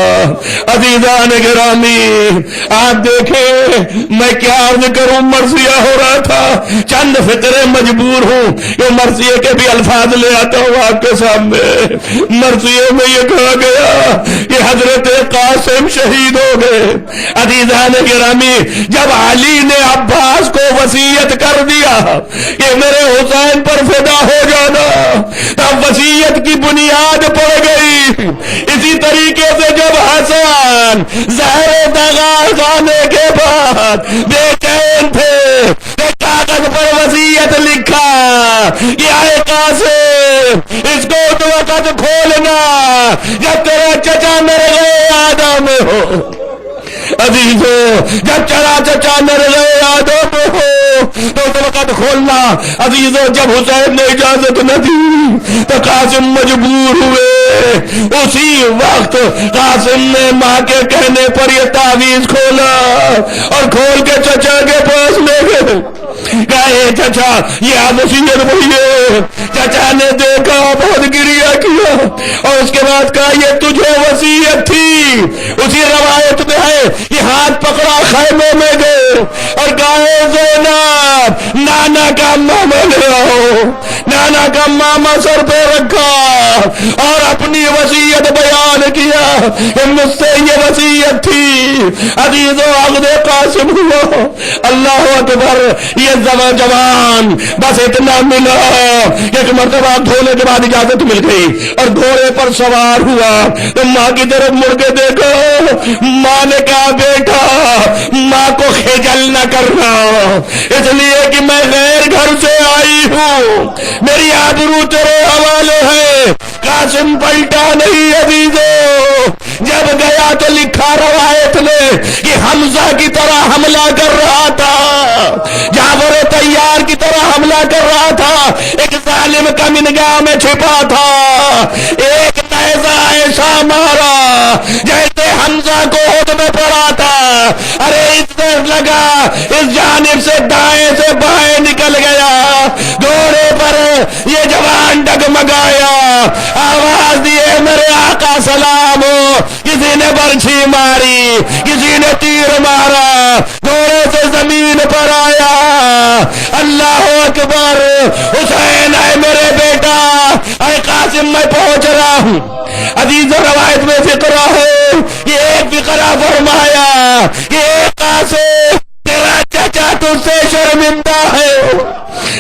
عزیزان گرامی، آپ دیکھیں میں کیا عرض کروں، مرثیہ ہو رہا تھا، چند فقرے مجبور ہوں کہ مرثیے کے بھی الفاظ لے آتا ہوں آپ کے سامنے۔ مرثیے میں یہ کہا گیا کہ حضرت قاسم شہید ہو گئے۔ عزیزان گرامی، جب علی نے عباس کو وصیت کر دیا کہ میرے حسین پر فدا ہو جانا، تب وصیت کی بنیاد پڑ گئی۔ اسی اسی طریقے سے جب حسن زہر دغا کھانے کے بعد بے چین تھے، کاغذ پر وصیت لکھا کہ اے قاسم اس کو تو وقت کھولنا جب تیرا چچا میرے یادوں میں ہو، عزیزو جب چلا چچا میرے یادوں میں ہو تو اس وقت کھولنا۔ عزیزو جب حسین نے اجازت نہ دی تو قاسم مجبور ہوئے، اسی وقت قاسم نے ماں کے کہنے پر یہ تعویذ کھولا اور کھول کے چچا کے پاس لے گئے، کہا اے چچا یہ آپ وصیت وہی ہے۔ چچا نے دیکھا، بہت گریہ کیا اور اس کے بعد کہا یہ تجھے وصیت تھی۔ اسی روایت میں ہے یہ ہاتھ پکڑا، خیمے میں گئے اور کہا اے زینب نانا کا ماما لے آؤ۔ نانا کا ماما سر پہ رکھا اور اپنی وصیت بیان کیا کہ مجھ سے یہ وصیت تھی۔ عزیزو عقد قاسم ہوا، اللہ اکبر۔ یہ جوان بس اتنا ملا کہ ایک مرتبہ دھونے کے بعد اجازت مل گئی اور گھوڑے پر سوار ہوا تو ماں کی طرف مڑ کے دیکھا، ماں نے کہا بیٹا ماں کو خجل نہ کرنا، اس لیے کہ میں غیر گھر سے آئی ہوں، میری آبرو تیرے حوالے ہے۔ قاسم پلٹا نہیں عزیزو، جب گیا تو لکھا روایت نے کہ حمزہ کی طرح حملہ کر رہا تھا، جعفر طیار کی طرح حملہ کر رہا تھا، ایک ظالم کمینگاہ میں چھپا تھا، ایک نیزہ ایسا مارا جیسے حمزہ کو ہاتھ میں پڑا تھا، ارے اس سے لگا اس جانب سے دائیں سے بائیں نکل گیا، گھوڑے پر یہ جوان ڈگمگایا، آواز دیے میرے آقا سلام ہو، کسی نے برچھی ماری، کسی نے تیر مارا، گھوڑے سے زمین پر آیا، اللہ اکبر، حسین اے میرے بیٹا، اے قاسم میں پہنچ رہا ہوں۔ عزیز روایت میں فقرہ ہے، یہ ایک فقرہ فرمایا کہ اے قاسم تیرا چچا تجھ سے شرمندہ ہے،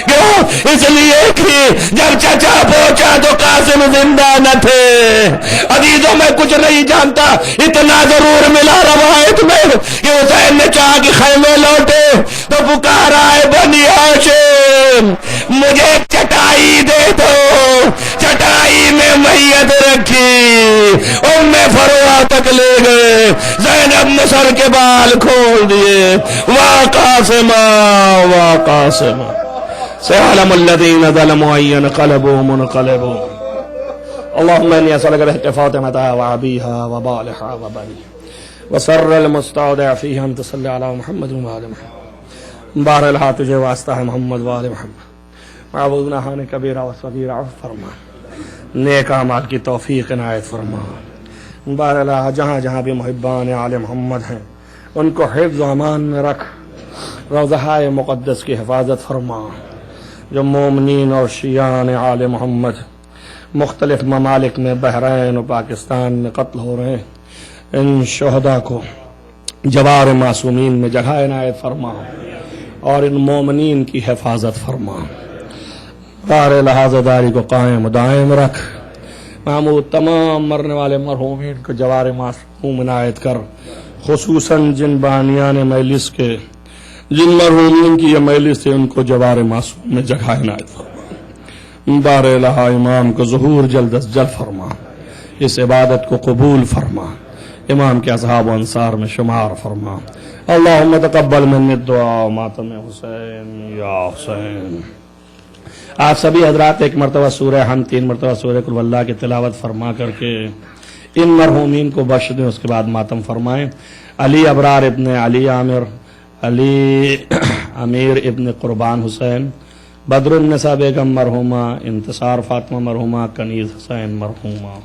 کیوں؟ اس لیے کہ جب چچا پہنچا تو قاسم زندہ نہ تھے۔ عزیزوں میں کچھ نہیں جانتا، اتنا ضرور ملا روایت میں کہ حسین نے چاہ کہ خیمے لوٹے تو پکارا ہے بنی ہاشم مجھے چٹائی دے دو، چٹائی میں میت رکھی، ام فروہ تک لے گئے، زینب نے سر کے بال کھول دیے، وا قاسما وا قاسما سيعلم الذين ظلموا أي ينقلبوا منقلبوا اللهم إني أسألك بحق فاطمة وأبيها وبالها وبنيها وسر المستودع فيها أن تصلي على محمد وآل محمد بار الحا تجھے واسطہ ہے محمد وآل محمد، معبود نہانے کبیرہ و صغیرہ فرما، نیک اعمال کی توفیق عنایت فرما، بار الحا جہاں جہاں بھی محبان آل محمد ہیں ان کو حفظ و امان میں رکھ، روضہ مقدس کی حفاظت فرما، جو مومنین اور شیعان آل محمد مختلف ممالک میں بحرین و پاکستان میں قتل ہو رہے ہیں، ان شہداء کو جوار معصومین میں جگہ عنایت فرما اور ان مومنین کی حفاظت فرما، دار لحاظ داری کو قائم دائم رکھ، محمود تمام مرنے والے مرحومین کو جوار معصوم عنایت کر، خصوصاً جن بانیان مجلس کے جن مرحومین کی یہ مجلس ہے ان کو جوار معصوم میں جگہ عنایت فرما، بار الہا امام کو ظہور جلد از جلد فرما، اس عبادت کو قبول فرما، امام کے اصحاب و انصار میں شمار فرما، اللہم تقبل منی الدعا ماتم حسین یا حسین۔ آپ سبھی حضرات ایک مرتبہ سورہ حمد، 3 مرتبہ سورہ قل واللہ کی تلاوت فرما کر کے ان مرحومین کو بخش دیں، اس کے بعد ماتم فرمائیں۔ علی ابرار ابن علی عامر، علی امیر ابن قربان حسین، بدر النساء بیگم مرحومہ، انتصار فاطمہ مرحومہ، کنیز حسین مرحومہ۔